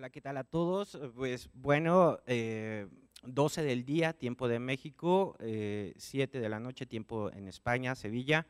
Hola, ¿qué tal a todos? Pues bueno, 12 del día, tiempo de México, 7 de la noche, tiempo en España, Sevilla.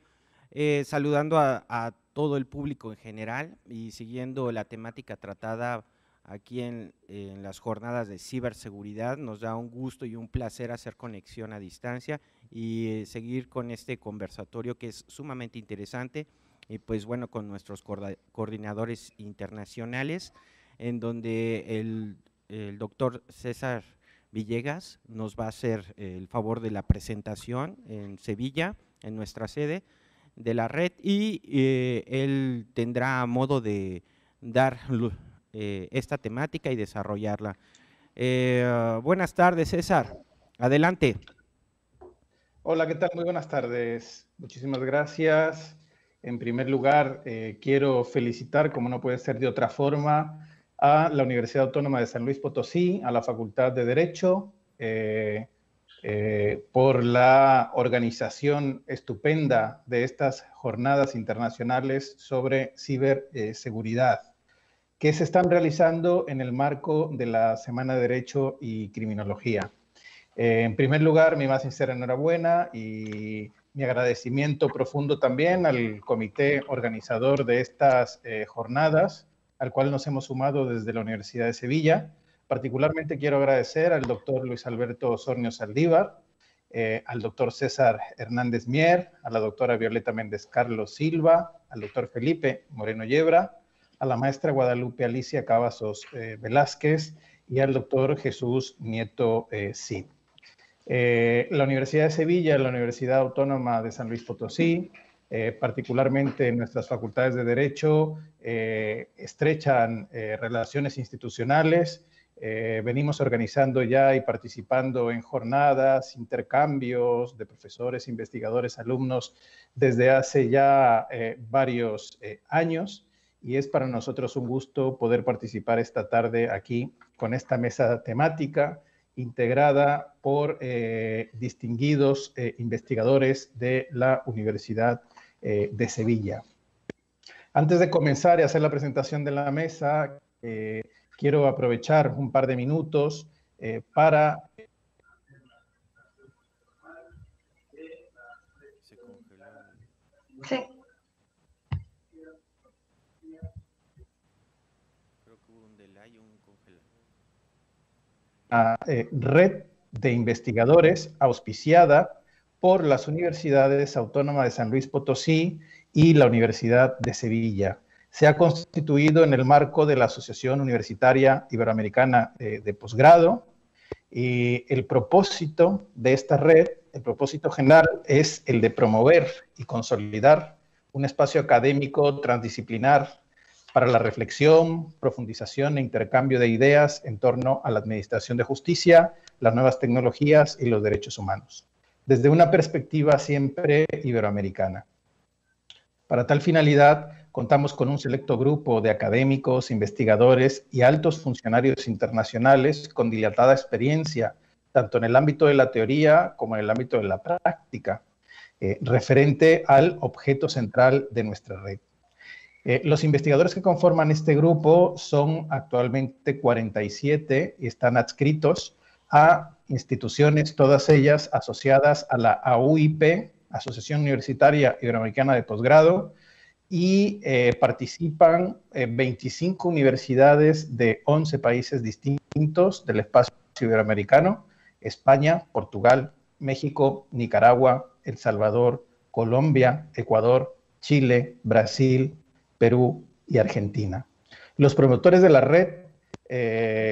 Saludando a todo el público en general y siguiendo la temática tratada aquí en las jornadas de ciberseguridad, nos da un gusto y un placer hacer conexión a distancia y seguir con este conversatorio que es sumamente interesante y pues bueno, con nuestros coordinadores internacionales, en donde el doctor César Villegas nos va a hacer el favor de la presentación en Sevilla, en nuestra sede de la red, y él tendrá a modo de dar esta temática y desarrollarla. Buenas tardes, César. Adelante. Hola, ¿qué tal? Muy buenas tardes. Muchísimas gracias. En primer lugar, quiero felicitar, como no puede ser de otra forma, a la Universidad Autónoma de San Luis Potosí, a la Facultad de Derecho, por la organización estupenda de estas jornadas internacionales sobre ciberseguridad, que se están realizando en el marco de la Semana de Derecho y Criminología. En primer lugar, mi más sincera enhorabuena y mi agradecimiento profundo también al comité organizador de estas jornadas, al cual nos hemos sumado desde la Universidad de Sevilla. Particularmente quiero agradecer al doctor Luis Alberto Osornio Saldívar, al doctor César Hernández Mier, a la doctora Violeta Méndez Carlos Silva, al doctor Felipe Moreno Yebra, a la maestra Guadalupe Alicia Cavazos Velázquez y al doctor Jesús Nieto Cid. La Universidad de Sevilla, la Universidad Autónoma de San Luis Potosí, particularmente en nuestras facultades de Derecho, estrechan relaciones institucionales. Venimos organizando ya y participando en jornadas, intercambios de profesores, investigadores, alumnos desde hace ya varios años, y es para nosotros un gusto poder participar esta tarde aquí con esta mesa temática integrada por distinguidos investigadores de la Universidad de Sevilla. Antes de comenzar y hacer la presentación de la mesa, quiero aprovechar un par de minutos para... Se congeló. Sí. Creo que hubo un delay o un congelamiento. Red de investigadores auspiciada por las Universidades Autónomas de San Luis Potosí y la Universidad de Sevilla. Se ha constituido en el marco de la Asociación Universitaria Iberoamericana de Posgrado, y el propósito de esta red, el propósito general, es el de promover y consolidar un espacio académico transdisciplinar para la reflexión, profundización e intercambio de ideas en torno a la administración de justicia, las nuevas tecnologías y los derechos humanos, desde una perspectiva siempre iberoamericana. Para tal finalidad, contamos con un selecto grupo de académicos, investigadores y altos funcionarios internacionales con dilatada experiencia, tanto en el ámbito de la teoría como en el ámbito de la práctica, referente al objeto central de nuestra red. Los investigadores que conforman este grupo son actualmente 47 y están adscritos a instituciones, todas ellas asociadas a la AUIP, Asociación Universitaria Iberoamericana de Posgrado, y participan 25 universidades de 11 países distintos del espacio iberoamericano: España, Portugal, México, Nicaragua, El Salvador, Colombia, Ecuador, Chile, Brasil, Perú y Argentina. Los promotores de la red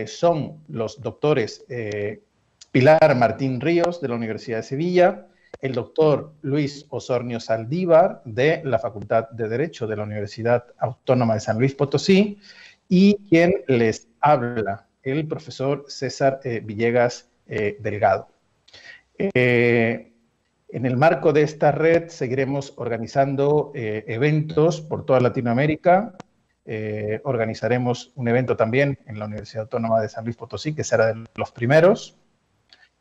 son los doctores Pilar Martín Ríos, de la Universidad de Sevilla, el doctor Luis Osornio Saldívar, de la Facultad de Derecho de la Universidad Autónoma de San Luis Potosí, y quien les habla, el profesor César Villegas Delgado. En el marco de esta red seguiremos organizando eventos por toda Latinoamérica. Organizaremos un evento también en la Universidad Autónoma de San Luis Potosí, que será de los primeros.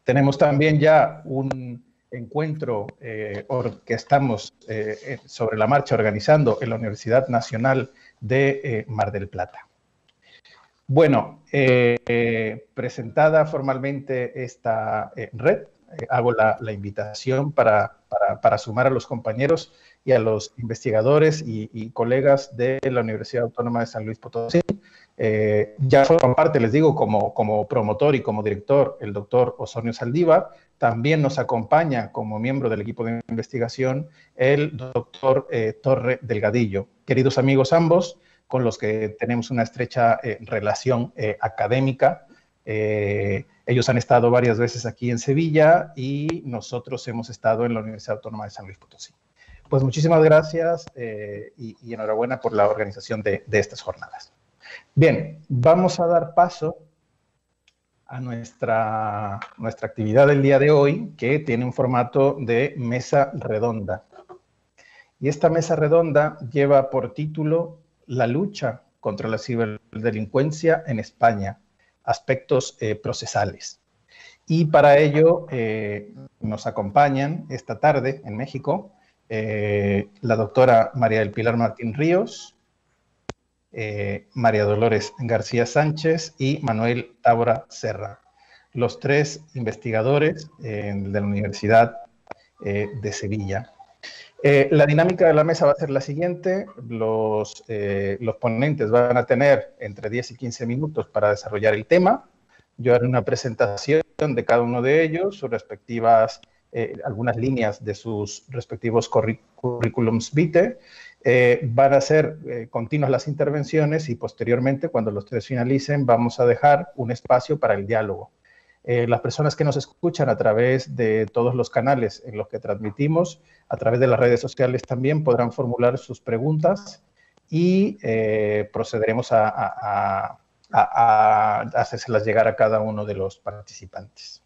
Tenemos también ya un encuentro que estamos sobre la marcha organizando en la Universidad Nacional de Mar del Plata. Bueno, presentada formalmente esta red, hago la invitación para sumar a los compañeros y a los investigadores y colegas de la Universidad Autónoma de San Luis Potosí. Ya forman parte, les digo, como promotor y como director, el doctor Osornio Saldívar. También nos acompaña como miembro del equipo de investigación el doctor Torre Delgadillo. Queridos amigos ambos, con los que tenemos una estrecha relación académica. Ellos han estado varias veces aquí en Sevilla y nosotros hemos estado en la Universidad Autónoma de San Luis Potosí. Pues muchísimas gracias y enhorabuena por la organización de estas jornadas. Bien, vamos a dar paso a nuestra actividad del día de hoy, que tiene un formato de mesa redonda. Y esta mesa redonda lleva por título La lucha contra la ciberdelincuencia en España, aspectos procesales. Y para ello nos acompañan esta tarde en México la doctora María del Pilar Martín Ríos, María Dolores García Sánchez y Manuel Tábora Serra, los tres investigadores de la Universidad de Sevilla. La dinámica de la mesa va a ser la siguiente. Los ponentes van a tener entre 10 y 15 minutos para desarrollar el tema. Yo haré una presentación de cada uno de ellos, sus respectivas, algunas líneas de sus respectivos currículums vitae. Van a ser continuas las intervenciones y posteriormente, cuando los tres finalicen, vamos a dejar un espacio para el diálogo. Las personas que nos escuchan a través de todos los canales en los que transmitimos, a través de las redes sociales también podrán formular sus preguntas y procederemos a hacérselas llegar a cada uno de los participantes.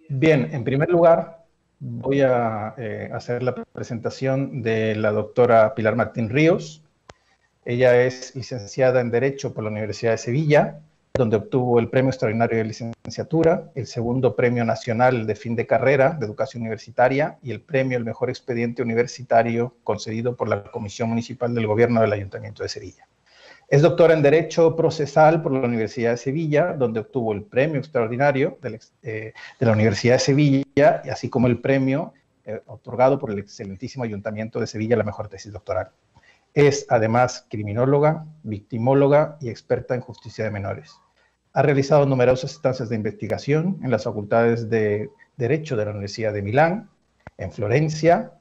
Bien, en primer lugar, voy a hacer la presentación de la doctora Pilar Martín Ríos. Ella es licenciada en Derecho por la Universidad de Sevilla, donde obtuvo el Premio Extraordinario de Licenciatura, el segundo Premio Nacional de Fin de Carrera de Educación Universitaria y el Premio al Mejor Expediente Universitario concedido por la Comisión Municipal del Gobierno del Ayuntamiento de Sevilla. Es doctora en Derecho Procesal por la Universidad de Sevilla, donde obtuvo el Premio Extraordinario de la Universidad de Sevilla, y así como el premio otorgado por el excelentísimo Ayuntamiento de Sevilla, la mejor tesis doctoral. Es además criminóloga, victimóloga y experta en justicia de menores. Ha realizado numerosas estancias de investigación en las facultades de Derecho de la Universidad de Milán, en Florencia,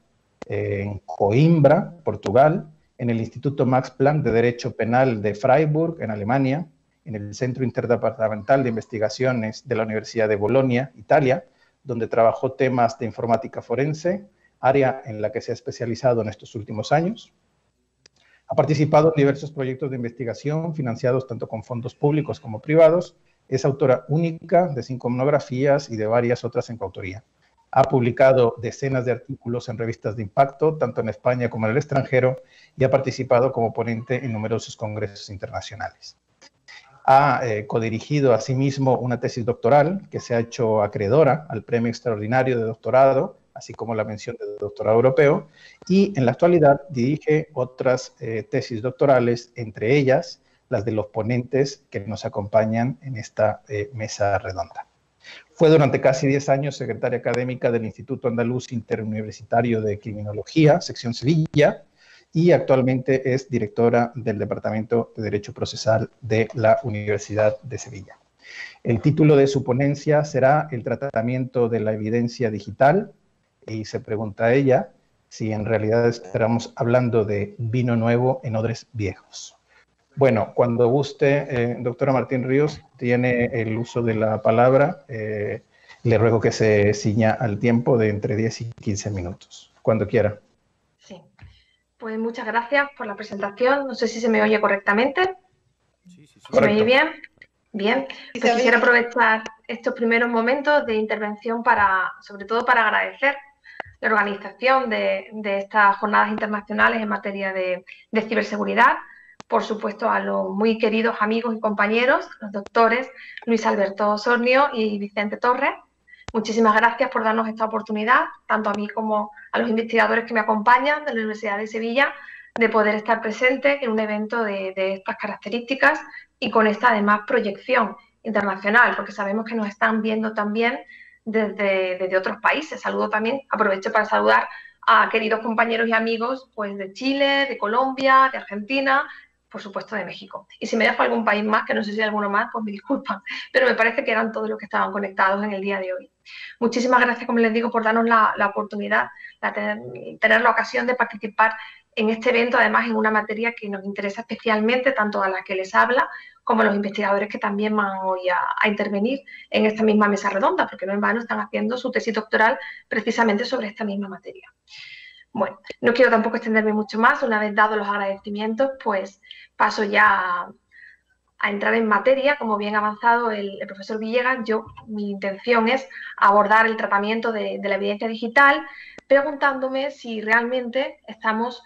en Coimbra, Portugal, en el Instituto Max Planck de Derecho Penal de Freiburg, en Alemania, en el Centro Interdepartamental de Investigaciones de la Universidad de Bolonia, Italia, donde trabajó temas de informática forense, área en la que se ha especializado en estos últimos años. Ha participado en diversos proyectos de investigación financiados tanto con fondos públicos como privados. Es autora única de 5 monografías y de varias otras en coautoría. Ha publicado decenas de artículos en revistas de impacto, tanto en España como en el extranjero, y ha participado como ponente en numerosos congresos internacionales. Ha codirigido asimismo una tesis doctoral que se ha hecho acreedora al Premio Extraordinario de Doctorado, así como la mención de doctorado europeo, y en la actualidad dirige otras tesis doctorales, entre ellas las de los ponentes que nos acompañan en esta mesa redonda. Fue durante casi 10 años secretaria académica del Instituto Andaluz Interuniversitario de Criminología, sección Sevilla, y actualmente es directora del Departamento de Derecho Procesal de la Universidad de Sevilla. El título de su ponencia será El tratamiento de la evidencia digital, y se pregunta ella si en realidad estamos hablando de vino nuevo en odres viejos. Bueno, cuando guste, doctora Martín Ríos, tiene el uso de la palabra. Le ruego que se ciña al tiempo de entre 10 y 15 minutos, cuando quiera. Sí, pues muchas gracias por la presentación. No sé si se me oye correctamente. Sí. ¿Se me oye bien? Bien, pues quisiera aprovechar estos primeros momentos de intervención sobre todo para agradecer la organización de estas jornadas internacionales en materia de ciberseguridad. Por supuesto, a los muy queridos amigos y compañeros, los doctores Luis Alberto Osornio y Vicente Torres. Muchísimas gracias por darnos esta oportunidad, tanto a mí como a los investigadores que me acompañan de la Universidad de Sevilla, de poder estar presente en un evento de estas características y con esta además proyección internacional, porque sabemos que nos están viendo también desde otros países. Aprovecho para saludar a queridos compañeros y amigos pues, de Chile, de Colombia, de Argentina, por supuesto de México. Y si me dejo algún país más, que no sé si hay alguno más, pues me disculpan, pero me parece que eran todos los que estaban conectados en el día de hoy. Muchísimas gracias, como les digo, por darnos la oportunidad, tener la ocasión de participar en este evento, además en una materia que nos interesa especialmente, tanto a la que les habla, como a los investigadores que también van hoy a intervenir en esta misma mesa redonda, porque no en vano están haciendo su tesis doctoral precisamente sobre esta misma materia. Bueno, no quiero tampoco extenderme mucho más. Una vez dados los agradecimientos, pues paso ya a entrar en materia. Como bien ha avanzado el profesor Villegas, mi intención es abordar el tratamiento de la evidencia digital, preguntándome si realmente estamos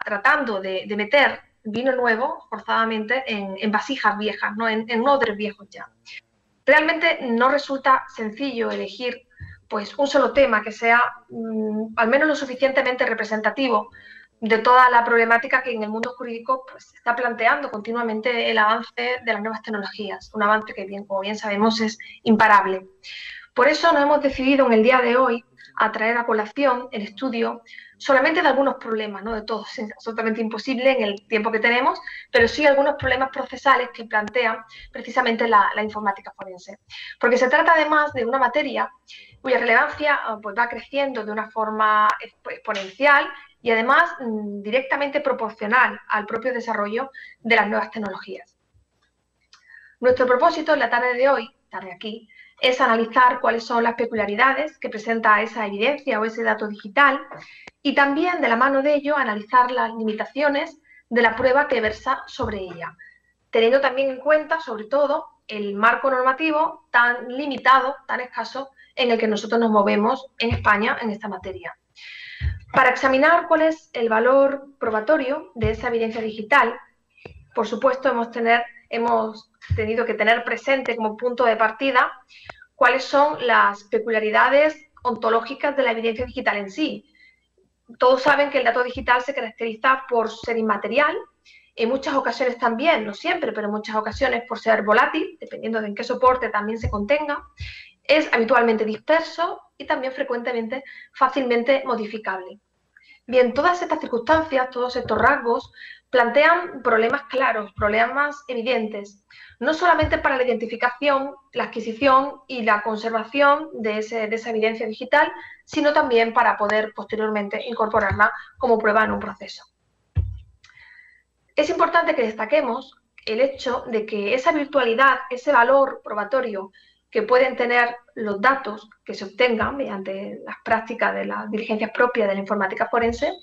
tratando de meter vino nuevo forzadamente en vasijas viejas, ¿no? en odres viejos ya. Realmente no resulta sencillo elegir pues, un solo tema que sea al menos lo suficientemente representativo de toda la problemática que en el mundo jurídico pues, está planteando continuamente el avance de las nuevas tecnologías, un avance que, como bien sabemos, es imparable. Por eso nos hemos decidido en el día de hoy a traer a colación el estudio solamente de algunos problemas, no de todos, es absolutamente imposible en el tiempo que tenemos, pero sí algunos problemas procesales que plantean precisamente la informática forense. Porque se trata además de una materia cuya relevancia pues, va creciendo de una forma exponencial y además directamente proporcional al propio desarrollo de las nuevas tecnologías. Nuestro propósito en la tarde de hoy, tarde aquí, es analizar cuáles son las peculiaridades que presenta esa evidencia o ese dato digital y también, de la mano de ello, analizar las limitaciones de la prueba que versa sobre ella, teniendo también en cuenta, sobre todo, el marco normativo tan limitado, tan escaso, en el que nosotros nos movemos en España en esta materia. Para examinar cuál es el valor probatorio de esa evidencia digital, por supuesto, hemos tenido que tener presente como punto de partida cuáles son las peculiaridades ontológicas de la evidencia digital en sí. Todos saben que el dato digital se caracteriza por ser inmaterial, en muchas ocasiones también, no siempre, pero en muchas ocasiones por ser volátil, dependiendo de en qué soporte también se contenga, es habitualmente disperso y también frecuentemente fácilmente modificable. Bien, todas estas circunstancias, todos estos rasgos, plantean problemas claros, problemas evidentes, no solamente para la identificación, la adquisición y la conservación de esa evidencia digital, sino también para poder posteriormente incorporarla como prueba en un proceso. Es importante que destaquemos el hecho de que esa virtualidad, ese valor probatorio que pueden tener los datos que se obtengan mediante las prácticas de las diligencias propias de la informática forense,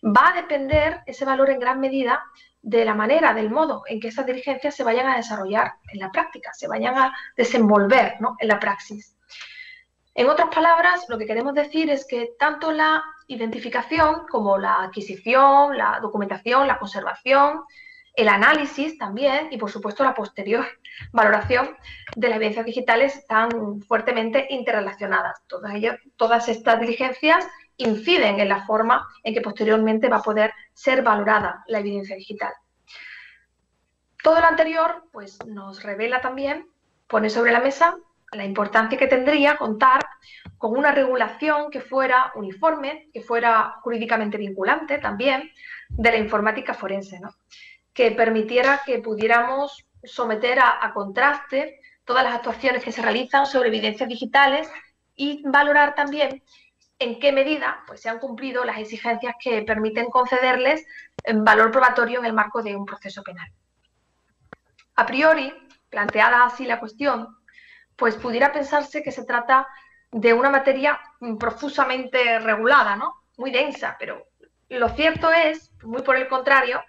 va a depender ese valor en gran medida de la manera, del modo en que esas diligencias se vayan a desarrollar en la práctica, se vayan a desenvolver, ¿no?, en la praxis. En otras palabras, lo que queremos decir es que tanto la identificación como la adquisición, la documentación, la conservación, el análisis también y, por supuesto, la posterior valoración de las evidencias digitales están fuertemente interrelacionadas. Todas estas diligencias inciden en la forma en que posteriormente va a poder ser valorada la evidencia digital. Todo lo anterior pues, nos revela también, pone sobre la mesa la importancia que tendría contar con una regulación que fuera uniforme, que fuera jurídicamente vinculante también, de la informática forense, ¿no?, que permitiera que pudiéramos someter a contraste todas las actuaciones que se realizan sobre evidencias digitales y valorar también en qué medida pues, se han cumplido las exigencias que permiten concederles valor probatorio en el marco de un proceso penal. A priori, planteada así la cuestión, pues pudiera pensarse que se trata de una materia profusamente regulada, ¿no?, muy densa, pero lo cierto es, muy por el contrario,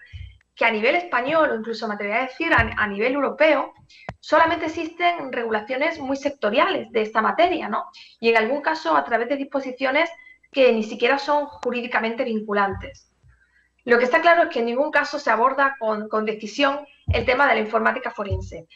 que a nivel español, o incluso me atrevería a decir a nivel europeo, solamente existen regulaciones muy sectoriales de esta materia, ¿no?, y en algún caso a través de disposiciones que ni siquiera son jurídicamente vinculantes. Lo que está claro es que en ningún caso se aborda con decisión el tema de la informática forense.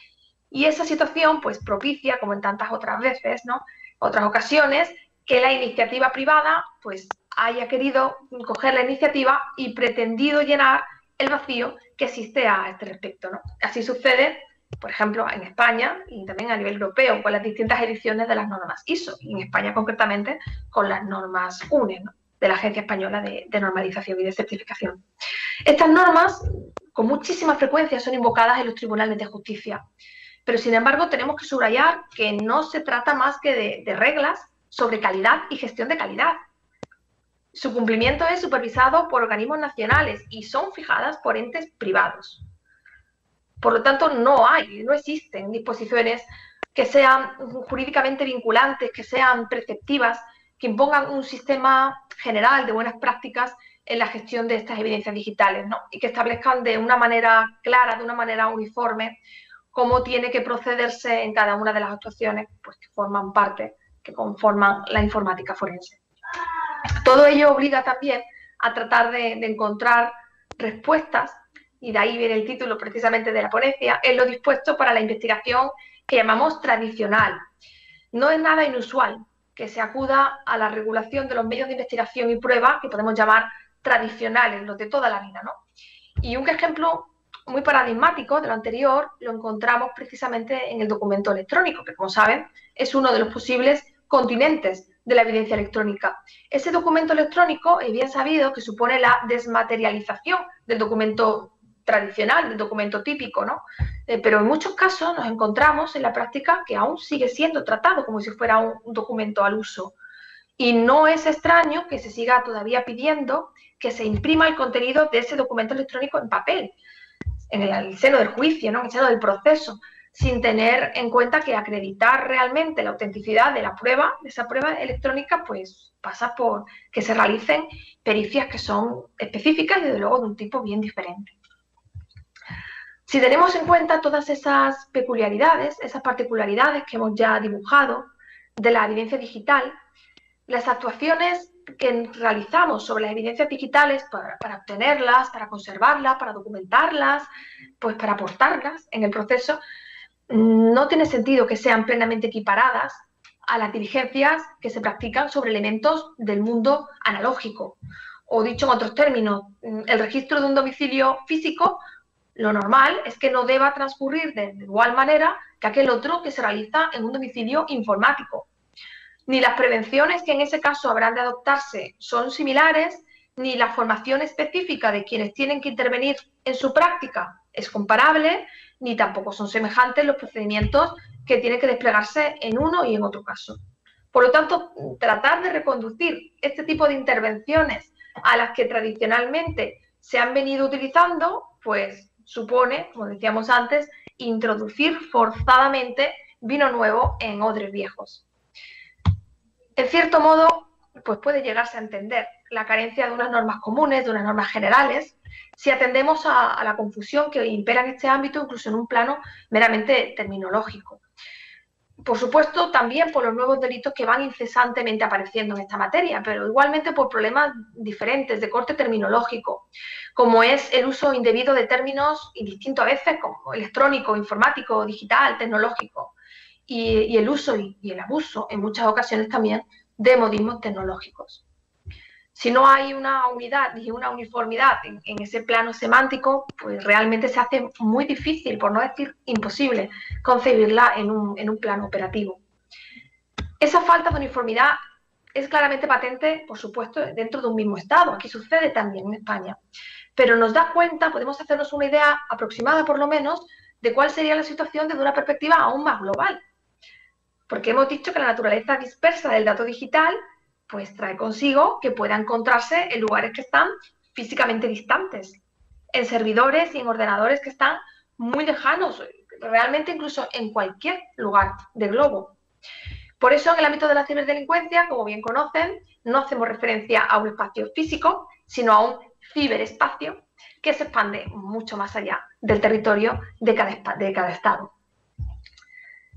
Y esa situación pues propicia, como en tantas otras veces, ¿no?, otras ocasiones, que la iniciativa privada pues haya querido coger la iniciativa y pretendido llenar el vacío que existe a este respecto, ¿no? Así sucede, por ejemplo, en España y también a nivel europeo con las distintas ediciones de las normas ISO, y en España concretamente con las normas UNE, ¿no?, de la Agencia Española de Normalización y de Certificación. Estas normas, con muchísima frecuencia, son invocadas en los tribunales de justicia, pero sin embargo tenemos que subrayar que no se trata más que de reglas sobre calidad y gestión de calidad. Su cumplimiento es supervisado por organismos nacionales y son fijadas por entes privados. Por lo tanto, no existen disposiciones que sean jurídicamente vinculantes, que sean preceptivas, que impongan un sistema general de buenas prácticas en la gestión de estas evidencias digitales, ¿no?, y que establezcan de una manera clara, de una manera uniforme, cómo tiene que procederse en cada una de las actuaciones, pues, que forman parte, que conforman la informática forense. Todo ello obliga también a tratar de encontrar respuestas, y de ahí viene el título precisamente de la ponencia, en lo dispuesto para la investigación que llamamos tradicional. No es nada inusual que se acuda a la regulación de los medios de investigación y prueba que podemos llamar tradicionales, los de toda la vida, ¿no? Y un ejemplo muy paradigmático de lo anterior lo encontramos precisamente en el documento electrónico, que, como saben, es uno de los posibles continentes de la evidencia electrónica. Ese documento electrónico es bien sabido que supone la desmaterialización del documento tradicional, del documento típico, ¿no? Pero en muchos casos nos encontramos en la práctica que aún sigue siendo tratado como si fuera un documento al uso. Y no es extraño que se siga todavía pidiendo que se imprima el contenido de ese documento electrónico en papel, en el seno del juicio, ¿no?, en el seno del proceso, sin tener en cuenta que acreditar realmente la autenticidad de la prueba, de esa prueba electrónica, pues pasa por que se realicen pericias que son específicas y, desde luego, de un tipo bien diferente. Si tenemos en cuenta todas esas peculiaridades, esas particularidades que hemos ya dibujado de la evidencia digital, las actuaciones que realizamos sobre las evidencias digitales para obtenerlas, para conservarlas, para documentarlas, pues para aportarlas en el proceso, no tiene sentido que sean plenamente equiparadas a las diligencias que se practican sobre elementos del mundo analógico. O dicho en otros términos, el registro de un domicilio físico, lo normal es que no deba transcurrir de igual manera que aquel otro que se realiza en un domicilio informático. Ni las prevenciones que en ese caso habrán de adoptarse son similares, ni la formación específica de quienes tienen que intervenir en su práctica es comparable, ni tampoco son semejantes los procedimientos que tienen que desplegarse en uno y en otro caso. Por lo tanto, tratar de reconducir este tipo de intervenciones a las que tradicionalmente se han venido utilizando, pues supone, como decíamos antes, introducir forzadamente vino nuevo en odres viejos. En cierto modo, pues puede llegarse a entender la carencia de unas normas comunes, de unas normas generales, si atendemos a la confusión que impera en este ámbito, incluso en un plano meramente terminológico. Por supuesto, también por los nuevos delitos que van incesantemente apareciendo en esta materia, pero igualmente por problemas diferentes de corte terminológico, como es el uso indebido de términos indistintos a veces, como electrónico, informático, digital, tecnológico, y el uso y el abuso, en muchas ocasiones también, de modismos tecnológicos. Si no hay una unidad y una uniformidad en ese plano semántico, pues realmente se hace muy difícil, por no decir imposible, concebirla en un plano operativo. Esa falta de uniformidad es claramente patente, por supuesto, dentro de un mismo Estado. Aquí sucede también en España. Pero nos da cuenta, podemos hacernos una idea aproximada por lo menos, de cuál sería la situación desde una perspectiva aún más global. Porque hemos dicho que la naturaleza dispersa del dato digital pues trae consigo que pueda encontrarse en lugares que están físicamente distantes, en servidores y en ordenadores que están muy lejanos, realmente incluso en cualquier lugar del globo. Por eso, en el ámbito de la ciberdelincuencia, como bien conocen, no hacemos referencia a un espacio físico, sino a un ciberespacio que se expande mucho más allá del territorio de cada Estado.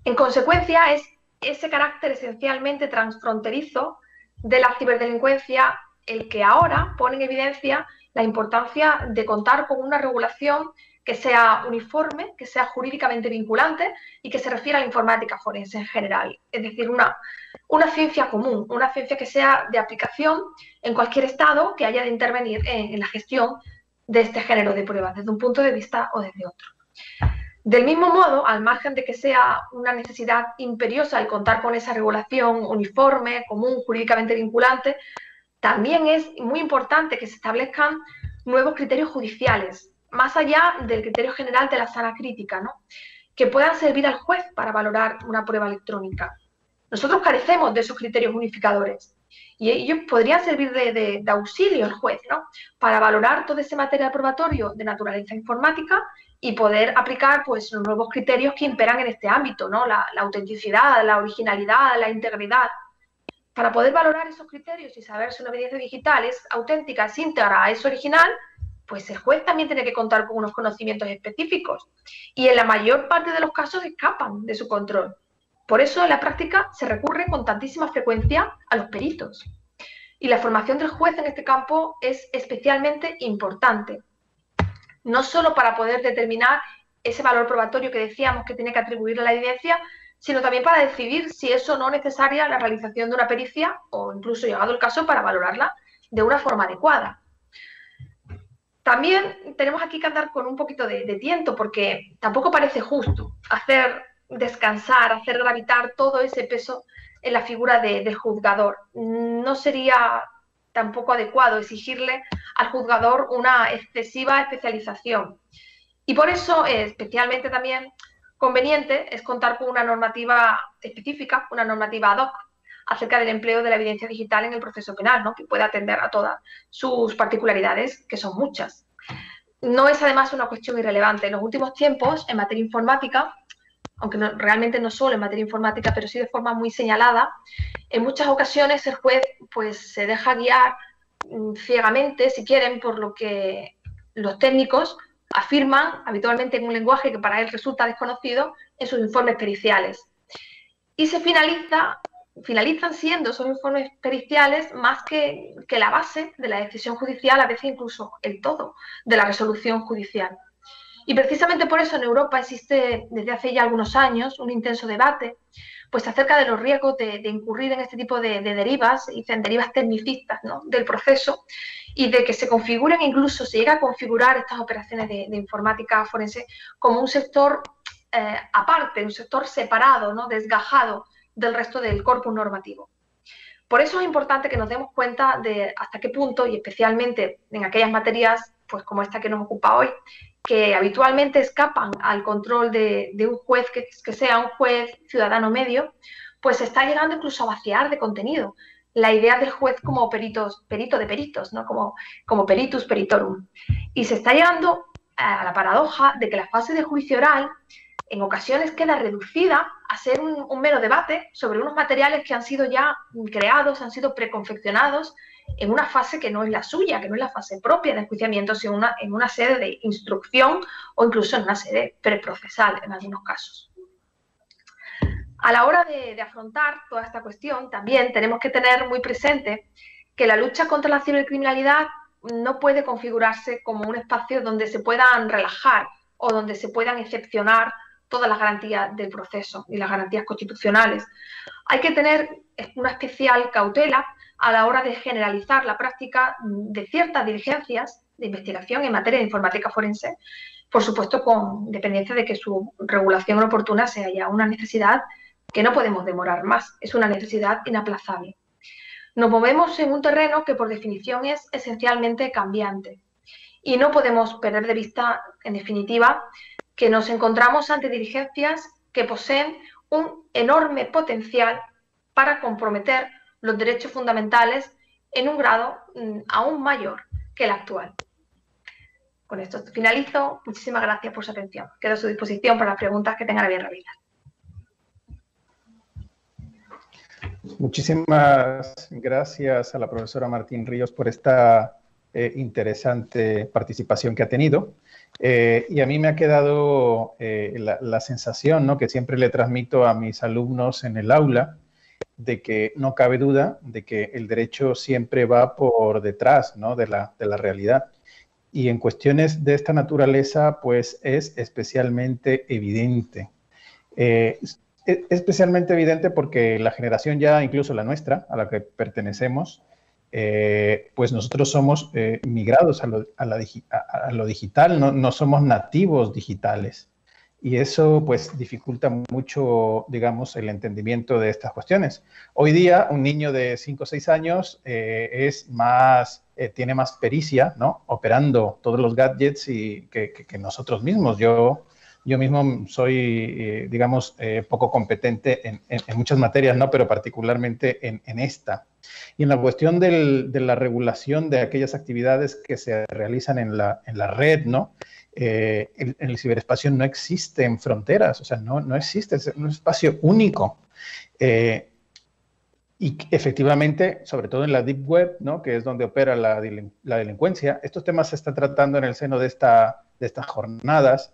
En consecuencia, es ese carácter esencialmente transfronterizo de la ciberdelincuencia el que ahora pone en evidencia la importancia de contar con una regulación que sea uniforme, que sea jurídicamente vinculante y que se refiera a la informática forense en general. Es decir, una ciencia común, una ciencia que sea de aplicación en cualquier estado que haya de intervenir en la gestión de este género de pruebas, desde un punto de vista o desde otro. Del mismo modo, al margen de que sea una necesidad imperiosa el contar con esa regulación uniforme, común, jurídicamente vinculante, también es muy importante que se establezcan nuevos criterios judiciales, más allá del criterio general de la sala crítica, ¿no?, que puedan servir al juez para valorar una prueba electrónica. Nosotros carecemos de esos criterios unificadores y ellos podrían servir de auxilio al juez, ¿no?, para valorar todo ese material probatorio de naturaleza informática y poder aplicar, pues, los nuevos criterios que imperan en este ámbito, ¿no?, la autenticidad, la originalidad, la integridad. Para poder valorar esos criterios y saber si una evidencia digital es auténtica, es íntegra, es original, pues el juez también tiene que contar con unos conocimientos específicos y en la mayor parte de los casos escapan de su control. Por eso en la práctica se recurre con tantísima frecuencia a los peritos. Y la formación del juez en este campo es especialmente importante, no solo para poder determinar ese valor probatorio que decíamos que tiene que atribuir a la evidencia, sino también para decidir si es o no necesaria la realización de una pericia o incluso, llegado el caso, para valorarla de una forma adecuada. También tenemos aquí que andar con un poquito de tiento, porque tampoco parece justo hacer descansar, hacer gravitar todo ese peso en la figura del juzgador. No sería tampoco adecuado exigirle al juzgador una excesiva especialización. Y por eso, especialmente también conveniente es contar con una normativa específica, una normativa ad hoc, acerca del empleo de la evidencia digital en el proceso penal, ¿no?, que pueda atender a todas sus particularidades, que son muchas. No es además una cuestión irrelevante. En los últimos tiempos, en materia informática, aunque realmente no solo en materia informática, pero sí de forma muy señalada, en muchas ocasiones el juez, pues, se deja guiar ciegamente, si quieren, por lo que los técnicos afirman habitualmente en un lenguaje que para él resulta desconocido en sus informes periciales. Y se finalizan siendo esos informes periciales más que la base de la decisión judicial, a veces incluso el todo de la resolución judicial. Y precisamente por eso en Europa existe desde hace ya algunos años un intenso debate, pues, acerca de los riesgos de incurrir en este tipo de derivas, y en derivas tecnicistas, ¿no?, del proceso, y de que se configuren, incluso se llega a configurar estas operaciones de informática forense como un sector aparte, un sector separado, ¿no?, desgajado del resto del corpus normativo. Por eso es importante que nos demos cuenta de hasta qué punto, y especialmente en aquellas materias, pues, como esta que nos ocupa hoy, que habitualmente escapan al control de un juez que sea un juez ciudadano medio, pues se está llegando incluso a vaciar de contenido la idea del juez como perito de peritos, ¿no?, como peritus peritorum. Y se está llegando a la paradoja de que la fase de juicio oral en ocasiones queda reducida a ser un mero debate sobre unos materiales que han sido ya creados, han sido preconfeccionados en una fase que no es la suya, que no es la fase propia de enjuiciamiento, sino en una sede de instrucción o incluso en una sede preprocesal en algunos casos. A la hora de afrontar toda esta cuestión, también tenemos que tener muy presente que la lucha contra la cibercriminalidad no puede configurarse como un espacio donde se puedan relajar o donde se puedan excepcionar todas las garantías del proceso y las garantías constitucionales. Hay que tener una especial cautela a la hora de generalizar la práctica de ciertas diligencias de investigación en materia de informática forense, por supuesto con dependencia de que su regulación oportuna sea ya una necesidad que no podemos demorar más, es una necesidad inaplazable. Nos movemos en un terreno que por definición es esencialmente cambiante y no podemos perder de vista, en definitiva, que nos encontramos ante diligencias que poseen un enorme potencial para comprometer los derechos fundamentales en un grado aún mayor que el actual. Con esto finalizo. Muchísimas gracias por su atención. Quedo a su disposición para las preguntas que tengan a bien realizar. Muchísimas gracias a la profesora Martín Ríos por esta interesante participación que ha tenido. Y a mí me ha quedado la sensación, ¿no?, que siempre le transmito a mis alumnos en el aula, de que no cabe duda de que el derecho siempre va por detrás, ¿no?, de la realidad. Y en cuestiones de esta naturaleza, pues es especialmente evidente. especialmente evidente porque la generación ya, incluso la nuestra, a la que pertenecemos, pues nosotros somos migrados a lo digital, no somos nativos digitales. Y eso pues dificulta mucho, digamos, el entendimiento de estas cuestiones. Hoy día un niño de 5 o 6 años tiene más pericia, ¿no? Operando todos los gadgets que nosotros mismos. Yo mismo soy, digamos, poco competente en muchas materias, ¿no? Pero particularmente en esta. Y en la cuestión de la regulación de aquellas actividades que se realizan en la red, ¿no? En el ciberespacio no existen fronteras, o sea, no existe, es un espacio único. Y efectivamente, sobre todo en la Deep Web, ¿no? Que es donde opera la delincuencia, estos temas se están tratando en el seno de estas jornadas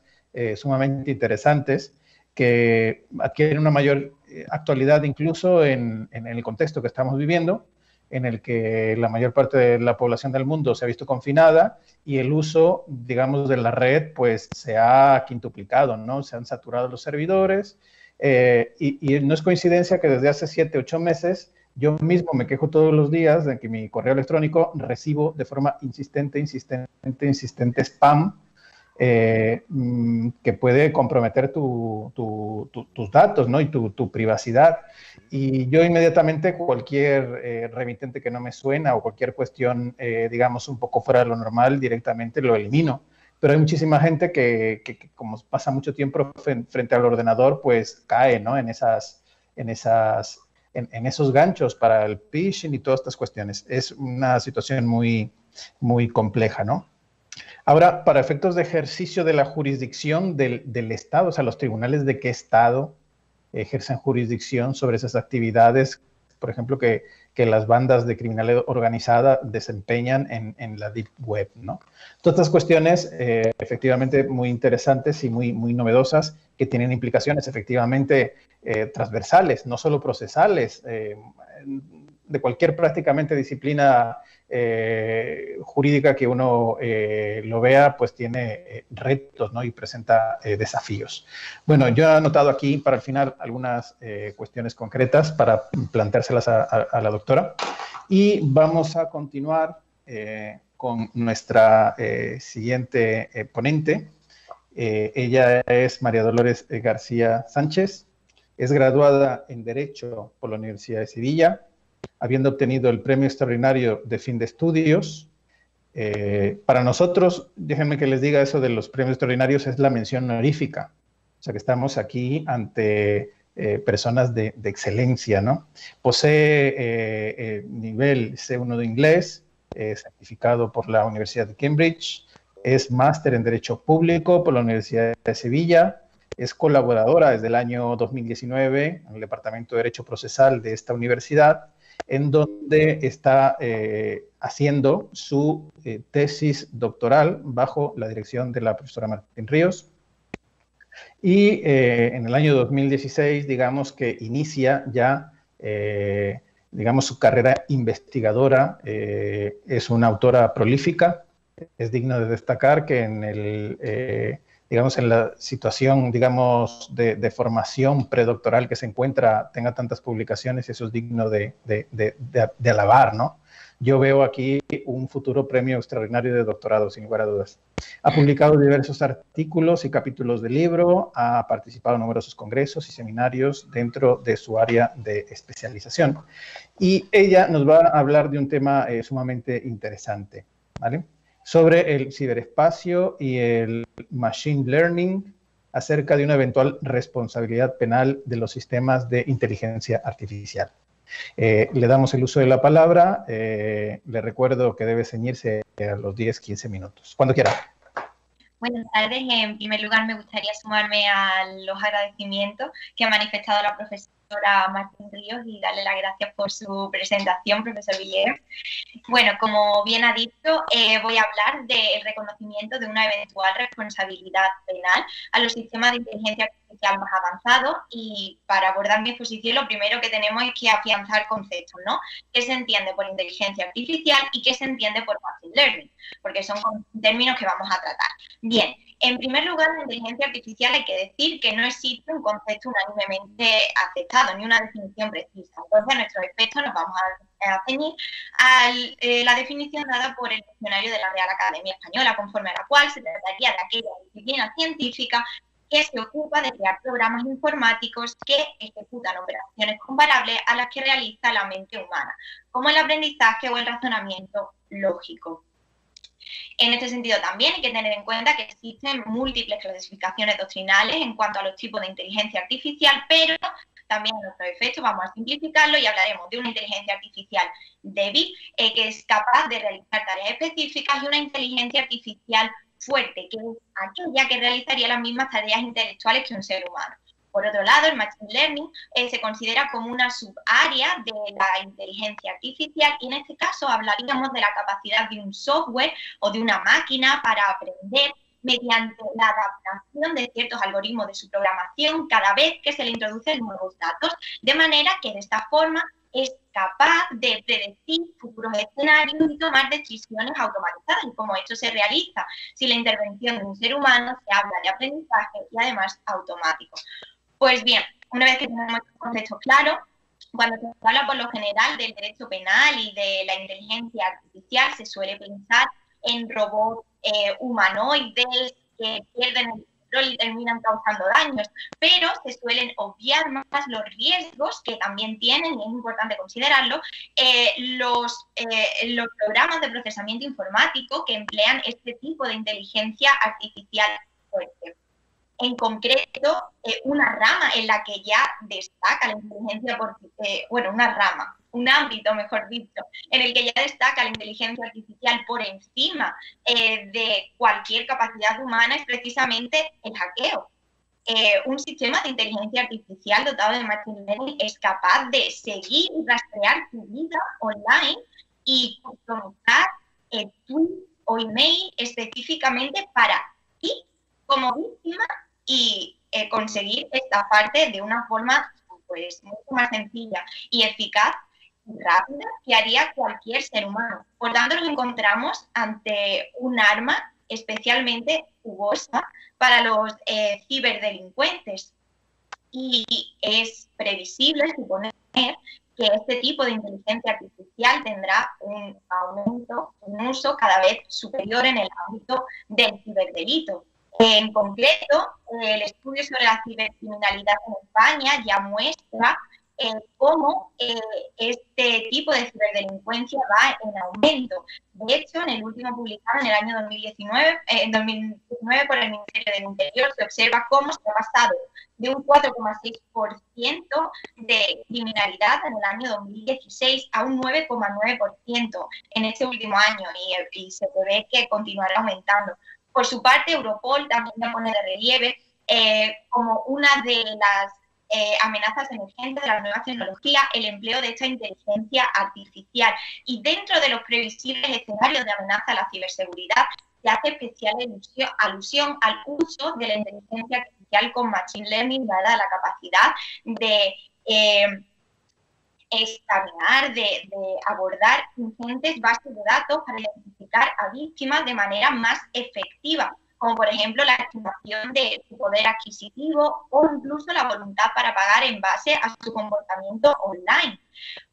sumamente interesantes que adquieren una mayor actualidad incluso en el contexto que estamos viviendo, en el que la mayor parte de la población del mundo se ha visto confinada y el uso, digamos, de la red, pues se ha quintuplicado, ¿no? Se han saturado los servidores y no es coincidencia que desde hace 7, 8 meses yo mismo me quejo todos los días de que mi correo electrónico recibo de forma insistente spam que puede comprometer tus datos, ¿no? Y tu privacidad. Y yo inmediatamente cualquier remitente que no me suena o cualquier cuestión, digamos, un poco fuera de lo normal, directamente lo elimino. Pero hay muchísima gente que como pasa mucho tiempo frente al ordenador, pues cae, ¿no? en esos ganchos para el phishing y todas estas cuestiones. Es una situación muy, muy compleja, ¿no? Ahora, para efectos de ejercicio de la jurisdicción del Estado, o sea, los tribunales de qué Estado ejercen jurisdicción sobre esas actividades, por ejemplo, que las bandas de criminalidad organizada desempeñan en la Deep Web, ¿no? Todas estas cuestiones, efectivamente, muy interesantes y muy, muy novedosas, que tienen implicaciones, efectivamente, transversales, no solo procesales, de cualquier prácticamente disciplina jurídica que uno lo vea, pues tiene retos, ¿no? Y presenta desafíos. Bueno, yo he anotado aquí para el final algunas cuestiones concretas para planteárselas a la doctora. Y vamos a continuar con nuestra siguiente ponente. Ella es María Dolores García Sánchez. Es graduada en Derecho por la Universidad de Sevilla, habiendo obtenido el Premio Extraordinario de Fin de Estudios. Para nosotros, déjenme que les diga eso de los premios extraordinarios, es la mención honorífica. O sea que estamos aquí ante personas de excelencia, ¿no? Posee nivel C1 de inglés, certificado por la Universidad de Cambridge, es máster en Derecho Público por la Universidad de Sevilla, es colaboradora desde el año 2019 en el Departamento de Derecho Procesal de esta universidad, en donde está haciendo su tesis doctoral bajo la dirección de la profesora Martín Ríos. Y en el año 2016, digamos que inicia ya, digamos, su carrera investigadora. Es una autora prolífica. Es digno de destacar que digamos, en la situación, digamos, de formación predoctoral que se encuentra, tenga tantas publicaciones, eso es digno de alabar, ¿no? Yo veo aquí un futuro premio extraordinario de doctorado, sin lugar a dudas. Ha publicado diversos artículos y capítulos de libro, ha participado en numerosos congresos y seminarios dentro de su área de especialización. Y ella nos va a hablar de un tema sumamente interesante, ¿vale? Sobre el ciberespacio y el machine learning, acerca de una eventual responsabilidad penal de los sistemas de inteligencia artificial. Le damos el uso de la palabra. Le recuerdo que debe ceñirse a los 10-15 minutos. Cuando quiera. Buenas tardes. En primer lugar, me gustaría sumarme a los agradecimientos que ha manifestado la profesora Martín Ríos y darle las gracias por su presentación, profesor Villegas. Bueno, como bien ha dicho, voy a hablar del reconocimiento de una eventual responsabilidad penal a los sistemas de inteligencia artificial más avanzados, y para abordar mi exposición lo primero que tenemos es que afianzar conceptos, ¿no? ¿Qué se entiende por inteligencia artificial y qué se entiende por machine learning? Porque son términos que vamos a tratar. Bien, En primer lugar, la inteligencia artificial hay que decir que no existe un concepto unánimemente aceptado, ni una definición precisa. Entonces, a nuestro efecto nos vamos a ceñir a la definición dada por el diccionario de la Real Academia Española, conforme a la cual se trataría de aquella disciplina científica que se ocupa de crear programas informáticos que ejecutan operaciones comparables a las que realiza la mente humana, como el aprendizaje o el razonamiento lógico. En este sentido también hay que tener en cuenta que existen múltiples clasificaciones doctrinales en cuanto a los tipos de inteligencia artificial, pero también a nuestro efecto vamos a simplificarlo y hablaremos de una inteligencia artificial débil que es capaz de realizar tareas específicas y una inteligencia artificial fuerte, que es aquella que realizaría las mismas tareas intelectuales que un ser humano. Por otro lado, el Machine Learning se considera como una subárea de la inteligencia artificial y en este caso hablaríamos de la capacidad de un software o de una máquina para aprender mediante la adaptación de ciertos algoritmos de su programación cada vez que se le introducen nuevos datos, de manera que de esta forma es capaz de predecir futuros escenarios y tomar decisiones automatizadas. Y como esto se realiza sin la intervención de un ser humano, se habla de aprendizaje y además automático. Pues bien, una vez que tenemos estos conceptos claros, cuando se habla por lo general del derecho penal y de la inteligencia artificial, se suele pensar en robots humanoides que pierden el control y terminan causando daños, pero se suelen obviar más los riesgos que también tienen, y es importante considerarlo, los programas de procesamiento informático que emplean este tipo de inteligencia artificial fuerte. En concreto, una rama en la que ya destaca la inteligencia, un ámbito, mejor dicho, en el que ya destaca la inteligencia artificial por encima de cualquier capacidad humana es precisamente el hackeo. Un sistema de inteligencia artificial dotado de Machine Learning es capaz de seguir y rastrear tu vida online y customizar tweets o email específicamente para ti como víctima y conseguir estafarte de una forma pues mucho más sencilla y eficaz y rápida que haría cualquier ser humano. Por tanto, nos encontramos ante un arma especialmente jugosa para los ciberdelincuentes y es previsible suponer que este tipo de inteligencia artificial tendrá un aumento, un uso cada vez superior en el ámbito del ciberdelito. En concreto, el estudio sobre la cibercriminalidad en España ya muestra cómo este tipo de ciberdelincuencia va en aumento. De hecho, en el último publicado en el año 2019 por el Ministerio del Interior se observa cómo se ha pasado de un 4,6% de criminalidad en el año 2016 a un 9,9% en este último año y se prevé que continuará aumentando. Por su parte, Europol también pone de relieve como una de las amenazas emergentes de las nuevas tecnologías el empleo de esta inteligencia artificial. Y dentro de los previsibles escenarios de amenaza a la ciberseguridad, se hace especial alusión al uso de la inteligencia artificial con Machine Learning, dada la capacidad de examinar, de abordar ingentes bases de datos para identificar a víctimas de manera más efectiva, como por ejemplo la estimación de su poder adquisitivo o incluso la voluntad para pagar en base a su comportamiento online.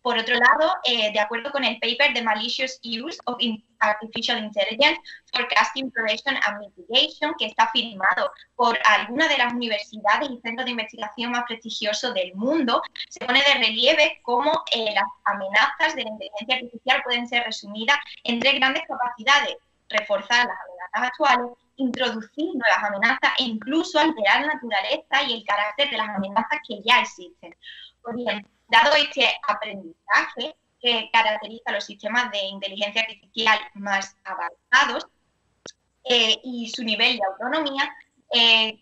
Por otro lado, de acuerdo con el paper The Malicious Use of Artificial Intelligence, Forecasting, Prevention and Mitigation, que está firmado por algunas de las universidades y centros de investigación más prestigiosos del mundo, se pone de relieve cómo las amenazas de la inteligencia artificial pueden ser resumidas en tres grandes capacidades: reforzar las amenazas actuales, introducir nuevas amenazas e incluso alterar la naturaleza y el carácter de las amenazas que ya existen. Pues bien, dado este aprendizaje que caracteriza los sistemas de inteligencia artificial más avanzados y su nivel de autonomía, es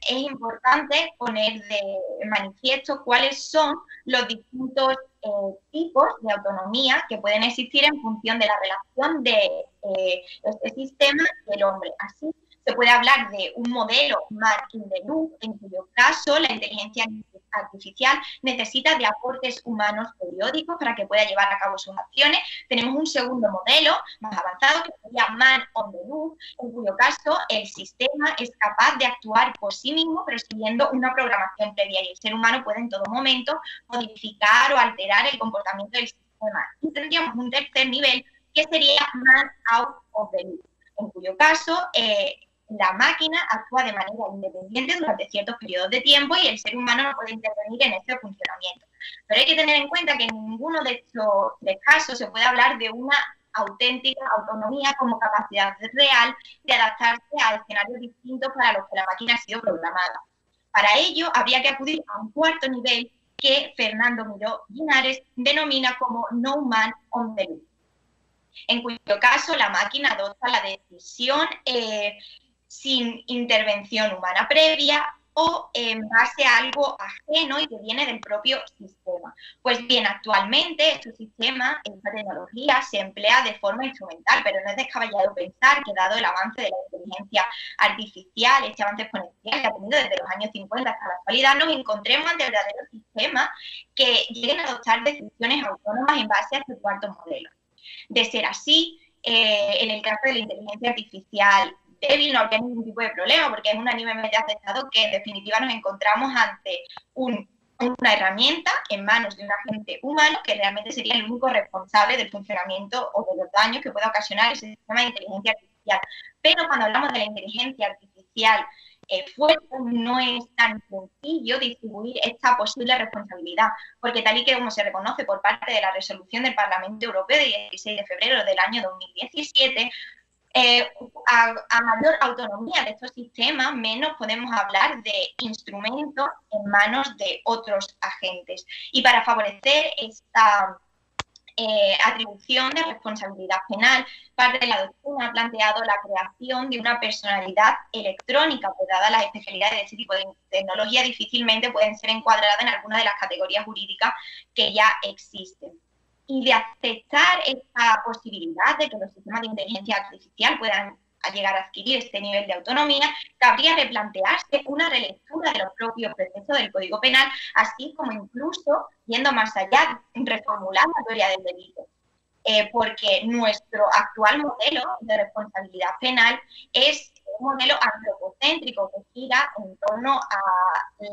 importante poner de manifiesto cuáles son los distintos tipos de autonomía que pueden existir en función de la relación de este sistema y el hombre. Así, se puede hablar de un modelo mark in the loop, en cuyo caso la inteligencia artificial artificial necesita de aportes humanos periódicos para que pueda llevar a cabo sus acciones. Tenemos un segundo modelo más avanzado que sería Man on the Loop, en cuyo caso el sistema es capaz de actuar por sí mismo, pero siguiendo una programación previa, y el ser humano puede en todo momento modificar o alterar el comportamiento del sistema. Y tendríamos un tercer nivel que sería Man out of the Loop, en cuyo caso la máquina actúa de manera independiente durante ciertos periodos de tiempo y el ser humano no puede intervenir en este funcionamiento. Pero hay que tener en cuenta que en ninguno de estos tres casos se puede hablar de una auténtica autonomía como capacidad real de adaptarse a escenarios distintos para los que la máquina ha sido programada. Para ello, habría que acudir a un cuarto nivel que Fernando Miró Linares denomina como No Man on the Loop, en cuyo caso la máquina adopta la decisión sin intervención humana previa o en base a algo ajeno y que viene del propio sistema. Pues bien, actualmente este sistema, esta tecnología, se emplea de forma instrumental, pero no es descabellado pensar que dado el avance de la inteligencia artificial, este avance exponencial que ha tenido desde los años 50 hasta la actualidad, nos encontremos ante verdaderos sistemas que lleguen a adoptar decisiones autónomas en base a este cuarto modelo. De ser así, en el caso de la inteligencia artificial débil no habría ningún tipo de problema, porque es unánimemente aceptado que en definitiva nos encontramos ante una herramienta en manos de un agente humano que realmente sería el único responsable del funcionamiento o de los daños que pueda ocasionar ese sistema de inteligencia artificial. Pero cuando hablamos de la inteligencia artificial fuerte, no es tan sencillo distribuir esta posible responsabilidad, porque tal y como se reconoce por parte de la resolución del Parlamento Europeo de 16 de febrero del año 2017, a mayor autonomía de estos sistemas, menos podemos hablar de instrumentos en manos de otros agentes. Y para favorecer esta atribución de responsabilidad penal, parte de la doctrina ha planteado la creación de una personalidad electrónica, pues dadas las especialidades de este tipo de tecnología difícilmente pueden ser encuadradas en alguna de las categorías jurídicas que ya existen. Y de aceptar esta posibilidad de que los sistemas de inteligencia artificial puedan llegar a adquirir este nivel de autonomía, cabría replantearse una relectura de los propios preceptos del Código Penal, así como incluso, yendo más allá, reformular la teoría del delito. Porque nuestro actual modelo de responsabilidad penal es un modelo antropocéntrico que gira en torno a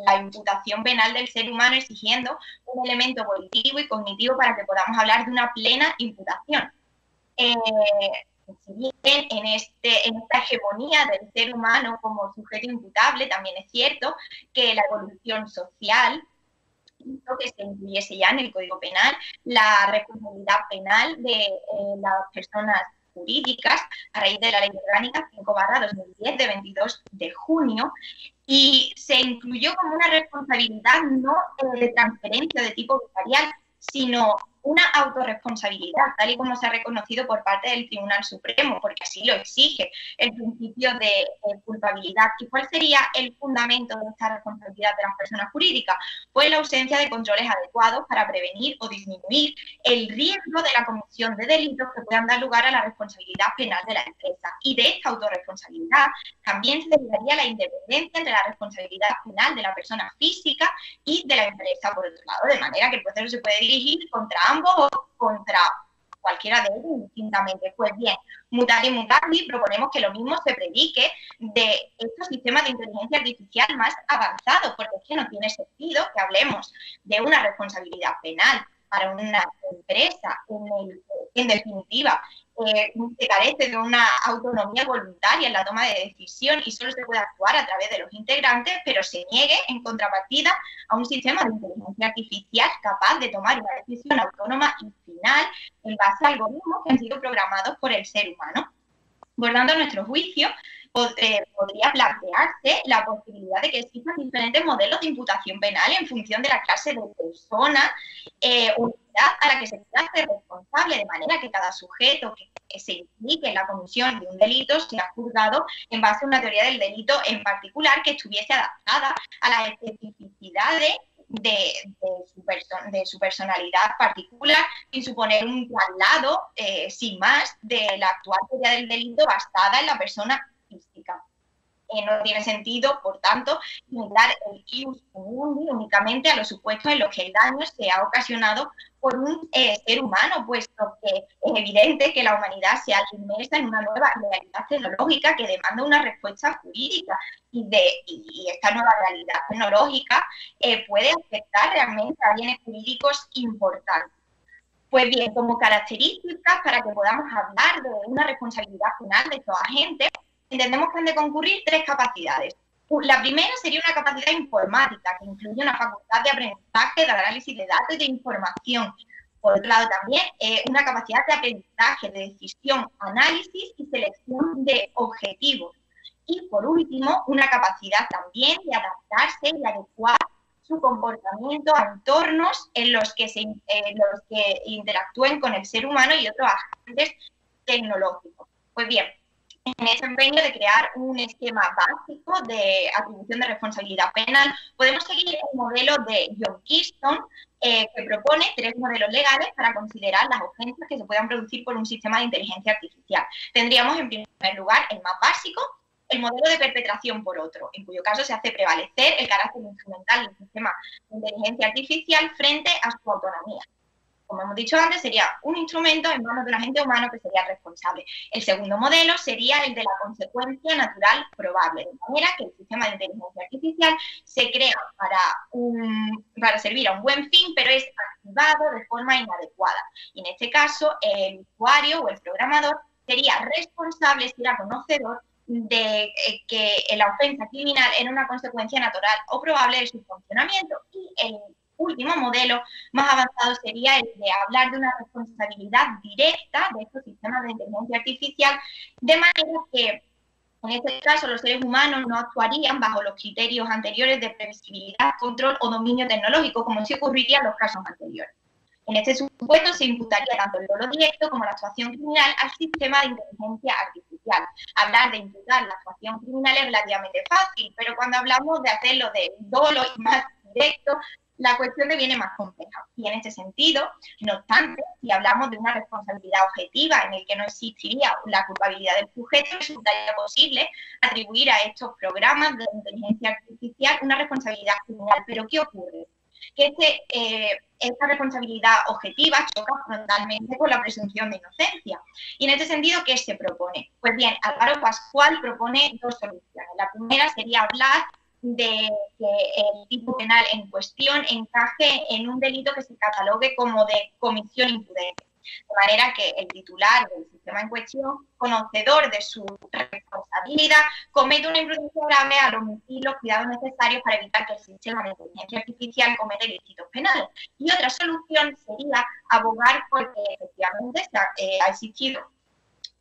la imputación penal del ser humano, exigiendo un elemento volitivo y cognitivo para que podamos hablar de una plena imputación. Si bien en esta hegemonía del ser humano como sujeto imputable, también es cierto que la evolución social hizo que se incluyese ya en el Código Penal la responsabilidad penal de las personas jurídicas a raíz de la Ley Orgánica 5/2010 de 22 de junio, y se incluyó como una responsabilidad no de transferencia de tipo vicarial, sino una autorresponsabilidad, tal y como se ha reconocido por parte del Tribunal Supremo, porque así lo exige el principio de culpabilidad. ¿Y cuál sería el fundamento de esta responsabilidad de las personas jurídicas? Pues la ausencia de controles adecuados para prevenir o disminuir el riesgo de la comisión de delitos que puedan dar lugar a la responsabilidad penal de la empresa. Y de esta autorresponsabilidad también se derivaría la independencia entre la responsabilidad penal de la persona física y de la empresa, por otro lado, de manera que el proceso se puede dirigir contra ambos o contra cualquiera de ellos indistintamente. Pues bien, mutandi mutandi, proponemos que lo mismo se predique de estos sistemas de inteligencia artificial más avanzados, porque es que no tiene sentido que hablemos de una responsabilidad penal para una empresa en definitiva se carece de una autonomía voluntaria en la toma de decisión y solo se puede actuar a través de los integrantes, pero se niegue en contrapartida a un sistema de inteligencia artificial capaz de tomar una decisión autónoma y final en base a algoritmos que han sido programados por el ser humano. Por tanto, a nuestro juicio, podría plantearse la posibilidad de que existan diferentes modelos de imputación penal en función de la clase de persona unidad a la que se pueda hacer responsable, de manera que cada sujeto que se implique en la comisión de un delito sea juzgado en base a una teoría del delito en particular que estuviese adaptada a las especificidades de su personalidad particular, sin suponer un traslado, sin más, de la actual teoría del delito basada en la persona física. No tiene sentido, por tanto, limitar el ius comundi únicamente a los supuestos en los que el daño se ha ocasionado por un ser humano, puesto que es evidente que la humanidad se ha inmersa en una nueva realidad tecnológica que demanda una respuesta jurídica y esta nueva realidad tecnológica puede afectar realmente a bienes jurídicos importantes. Pues bien, como características para que podamos hablar de una responsabilidad penal de estos agentes, entendemos que han de concurrir 3 capacidades. La primera sería una capacidad informática, que incluye una facultad de aprendizaje, de análisis de datos y de información. Por otro lado, también una capacidad de aprendizaje, de decisión, análisis y selección de objetivos. Y por último, una capacidad también de adaptarse y adecuar su comportamiento a entornos en los que interactúen con el ser humano y otros agentes tecnológicos. Pues bien, en ese empeño de crear un esquema básico de atribución de responsabilidad penal, podemos seguir el modelo de John Keystone, que propone 3 modelos legales para considerar las ofensas que se puedan producir por un sistema de inteligencia artificial. Tendríamos, en primer lugar, el más básico, el modelo de perpetración por otro, en cuyo caso se hace prevalecer el carácter instrumental del sistema de inteligencia artificial frente a su autonomía. Como hemos dicho antes, sería un instrumento en manos de un agente humano que sería responsable. El segundo modelo sería el de la consecuencia natural probable, de manera que el sistema de inteligencia artificial se crea para servir a un buen fin, pero es activado de forma inadecuada. Y en este caso, el usuario o el programador sería responsable, si era conocedor, de que la ofensa criminal era una consecuencia natural o probable de su funcionamiento. Y el último modelo más avanzado sería el de hablar de una responsabilidad directa de estos sistemas de inteligencia artificial, de manera que en este caso los seres humanos no actuarían bajo los criterios anteriores de previsibilidad, control o dominio tecnológico, como sí ocurriría en los casos anteriores. En este supuesto se imputaría tanto el dolo directo como la actuación criminal al sistema de inteligencia artificial. Hablar de imputar la actuación criminal es relativamente fácil, pero cuando hablamos de hacerlo de dolo y más directo, la cuestión deviene más compleja. Y en este sentido, no obstante, si hablamos de una responsabilidad objetiva en el que no existiría la culpabilidad del sujeto, resultaría posible atribuir a estos programas de inteligencia artificial una responsabilidad criminal. Pero ¿qué ocurre? Que esta responsabilidad objetiva choca frontalmente con la presunción de inocencia. Y en este sentido, ¿qué se propone? Pues bien, Álvaro Pascual propone 2 soluciones. La primera sería hablar de que el tipo penal en cuestión encaje en un delito que se catalogue como de comisión imprudente. De manera que el titular del sistema en cuestión, conocedor de su responsabilidad, comete una imprudencia grave al omitir los cuidados necesarios para evitar que el sistema de inteligencia artificial cometa ilícitos penales. Y otra solución sería abogar porque efectivamente ha existido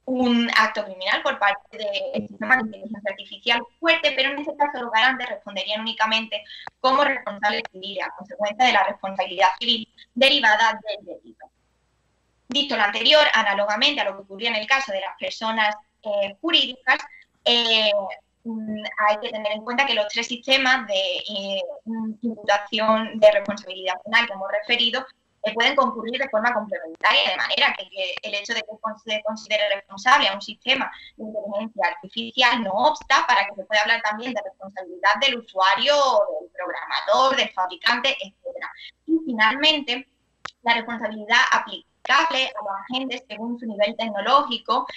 un acto criminal por parte del sistema de inteligencia artificial fuerte, pero en este caso los garantes responderían únicamente como responsables civiles a consecuencia de la responsabilidad civil derivada del delito. Dicho lo anterior, análogamente a lo que ocurría en el caso de las personas jurídicas, hay que tener en cuenta que los 3 sistemas de imputación de responsabilidad penal que hemos referido pueden concurrir de forma complementaria, de manera que el hecho de que se considere responsable a un sistema de inteligencia artificial no obsta para que se pueda hablar también de responsabilidad del usuario, del programador, del fabricante, etc. Y finalmente, la responsabilidad aplicable a los agentes según su nivel tecnológico,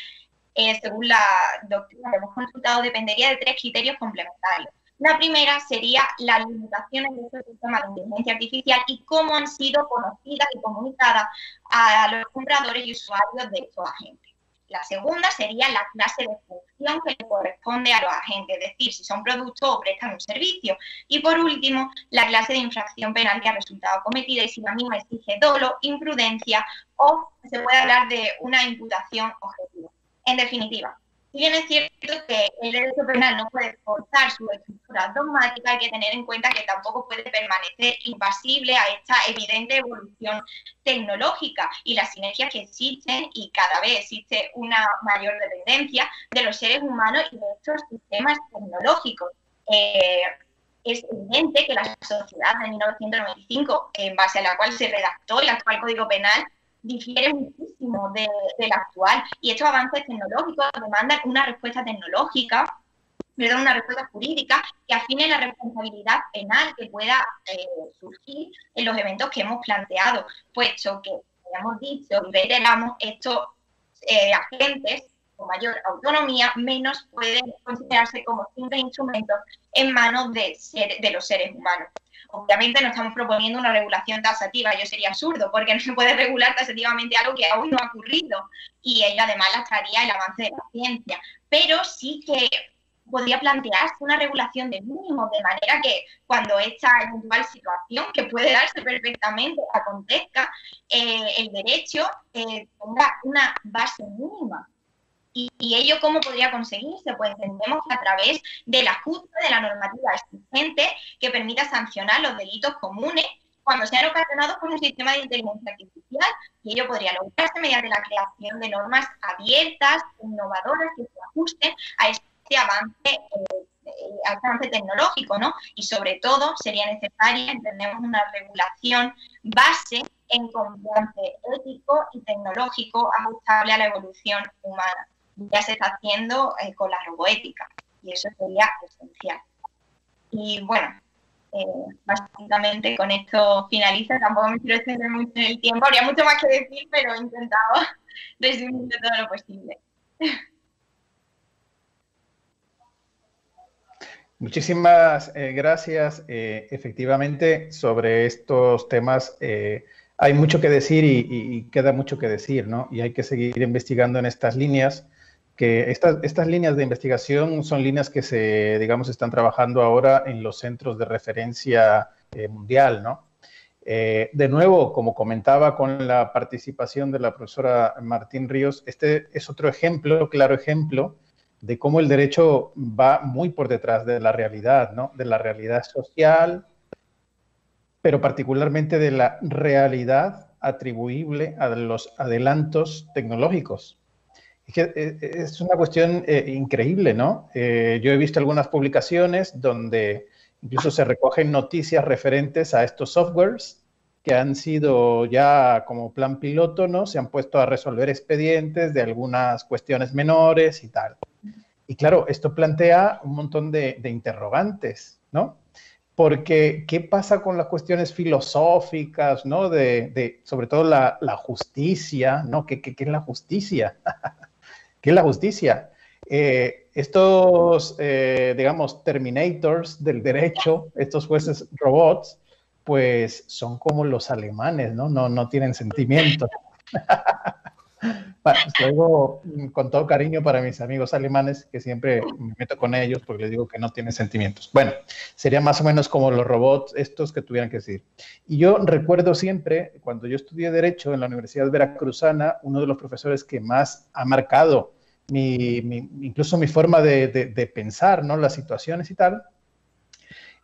según la doctrina que hemos consultado, dependería de 3 criterios complementarios. La primera sería las limitaciones de estos sistemas de inteligencia artificial y cómo han sido conocidas y comunicadas a los compradores y usuarios de estos agentes. La segunda sería la clase de función que le corresponde a los agentes, es decir, si son productos o prestan un servicio. Y por último, la clase de infracción penal que ha resultado cometida y si la misma exige dolo, imprudencia o se puede hablar de una imputación objetiva. En definitiva, si bien es cierto que el derecho penal no puede forzar su estructura dogmática, hay que tener en cuenta que tampoco puede permanecer impasible a esta evidente evolución tecnológica y las sinergias que existen, y cada vez existe una mayor dependencia de los seres humanos y de estos sistemas tecnológicos. Es evidente que la sociedad de 1995, en base a la cual se redactó el actual Código Penal, difiere muchísimo del actual, y estos avances tecnológicos demandan una respuesta tecnológica perdón, una respuesta jurídica que afine la responsabilidad penal que pueda surgir en los eventos que hemos planteado, puesto que, como hemos dicho y reiteramos, estos agentes con mayor autonomía menos pueden considerarse como simples instrumentos en manos de los seres humanos. Obviamente no estamos proponiendo una regulación taxativa, ello sería absurdo, porque no se puede regular taxativamente algo que aún no ha ocurrido, y ello además lastraría el avance de la ciencia, pero sí que podría plantearse una regulación de mínimos, de manera que cuando esta eventual situación, que puede darse perfectamente, acontezca, el derecho tenga una base mínima. ¿Y ello cómo podría conseguirse? Pues entendemos que a través del ajuste de la normativa existente que permita sancionar los delitos comunes cuando sean ocasionados por un sistema de inteligencia artificial, y ello podría lograrse mediante la creación de normas abiertas, innovadoras, que se ajusten a este avance tecnológico, ¿no? Y sobre todo sería necesaria, entendemos, una regulación base en compliance ético y tecnológico ajustable a la evolución humana. Ya se está haciendo con la roboética, y eso sería esencial. Y bueno, básicamente con esto finaliza. Tampoco me quiero extender mucho en el tiempo, habría mucho más que decir, pero he intentado resumir todo lo posible. Muchísimas gracias. Efectivamente, sobre estos temas hay mucho que decir y queda mucho que decir, ¿no? Y hay que seguir investigando en estas líneas, que estas líneas de investigación son líneas que digamos, están trabajando ahora en los centros de referencia mundial, ¿no? De nuevo, como comentaba con la participación de la profesora Martín Ríos, este es otro ejemplo, claro ejemplo, de cómo el derecho va muy por detrás de la realidad, ¿no? De la realidad social, pero particularmente de la realidad atribuible a los adelantos tecnológicos. Es una cuestión increíble, ¿no? Yo he visto algunas publicaciones donde incluso se recogen noticias referentes a estos softwares que han sido ya como plan piloto, ¿no? Se han puesto a resolver expedientes de algunas cuestiones menores y tal. Y claro, esto plantea un montón de interrogantes, ¿no? Porque, ¿qué pasa con las cuestiones filosóficas, ¿no? Sobre todo la justicia, ¿no? ¿Qué es la justicia? ¿Qué es la justicia? Estos, digamos, terminators del derecho, estos jueces robots, pues son como los alemanes, ¿no? No tienen sentimientos. Bueno, luego, con todo cariño para mis amigos alemanes, que siempre me meto con ellos porque les digo que no tienen sentimientos. Bueno, sería más o menos como los robots estos que tuvieran que decir. Y yo recuerdo siempre, cuando yo estudié Derecho en la Universidad Veracruzana, uno de los profesores que más ha marcado incluso mi forma de pensar, ¿no? Las situaciones y tal,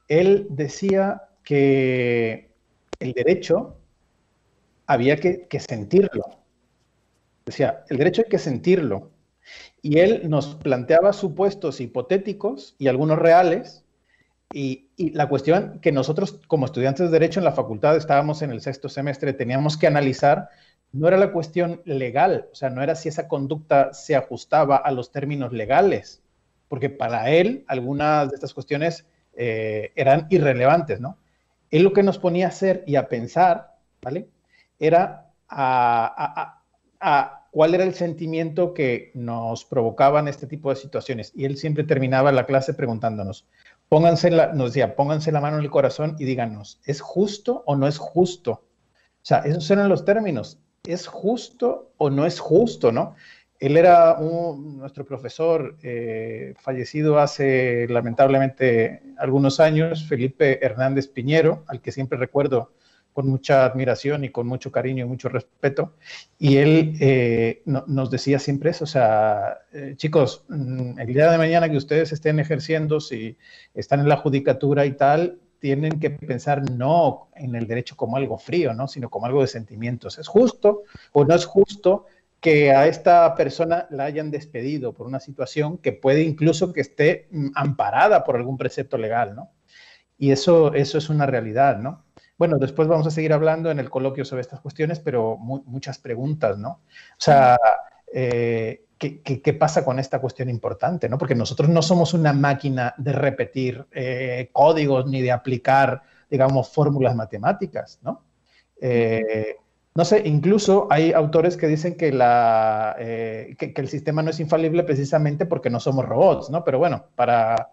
él decía que el derecho había que sentirlo. Decía, el derecho hay que sentirlo. Y él nos planteaba supuestos hipotéticos y algunos reales. Y la cuestión que nosotros, como estudiantes de Derecho en la facultad, estábamos en el 6º semestre, teníamos que analizar, no era la cuestión legal, o sea, no era si esa conducta se ajustaba a los términos legales, porque para él algunas de estas cuestiones eran irrelevantes, ¿no? Él lo que nos ponía a hacer y a pensar, ¿vale? Era cuál era el sentimiento que nos provocaban este tipo de situaciones. Y él siempre terminaba la clase preguntándonos, nos decía, pónganse la mano en el corazón y díganos, ¿es justo o no es justo? O sea, esos eran los términos, ¿es justo o no es justo, no? Él era nuestro profesor, fallecido hace lamentablemente algunos años, Felipe Hernández Piñero, al que siempre recuerdo con mucha admiración y con mucho cariño y mucho respeto, y él nos decía siempre eso, o sea, chicos, el día de mañana que ustedes estén ejerciendo, si están en la judicatura y tal, tienen que pensar no en el derecho como algo frío, ¿no? Sino como algo de sentimientos. ¿Es justo o no es justo que a esta persona la hayan despedido por una situación que puede incluso que esté amparada por algún precepto legal, ¿no? Y eso es una realidad, ¿no? Bueno, después vamos a seguir hablando en el coloquio sobre estas cuestiones, pero muchas preguntas, ¿no? O sea, ¿qué ¿qué pasa con esta cuestión importante, ¿no? Porque nosotros no somos una máquina de repetir códigos ni de aplicar, digamos, fórmulas matemáticas, ¿no? No sé, incluso hay autores que dicen que el sistema no es infalible precisamente porque no somos robots, ¿no? Pero bueno, para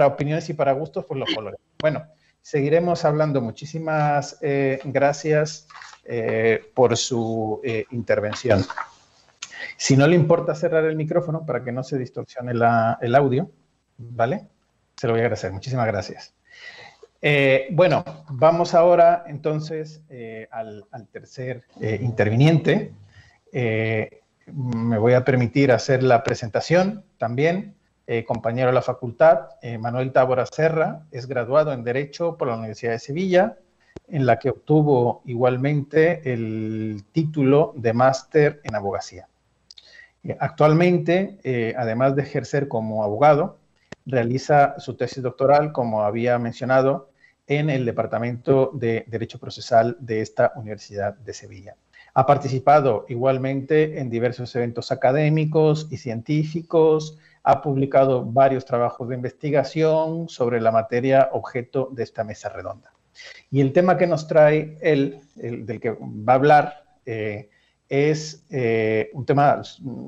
opiniones y para gustos, pues los colores. Bueno, seguiremos hablando. Muchísimas gracias por su intervención. Si no le importa cerrar el micrófono para que no se distorsione el audio, ¿vale? Se lo voy a agradecer. Muchísimas gracias. Bueno, vamos ahora entonces al tercer interviniente. Me voy a permitir hacer la presentación también. Compañero de la facultad, Manuel Tábora Serra, es graduado en Derecho por la Universidad de Sevilla, en la que obtuvo igualmente el título de máster en abogacía. Actualmente, además de ejercer como abogado, realiza su tesis doctoral, como había mencionado, en el Departamento de Derecho Procesal de esta Universidad de Sevilla. Ha participado igualmente en diversos eventos académicos y científicos, ha publicado varios trabajos de investigación sobre la materia objeto de esta mesa redonda. Y el tema que nos trae él, del que va a hablar, es un tema,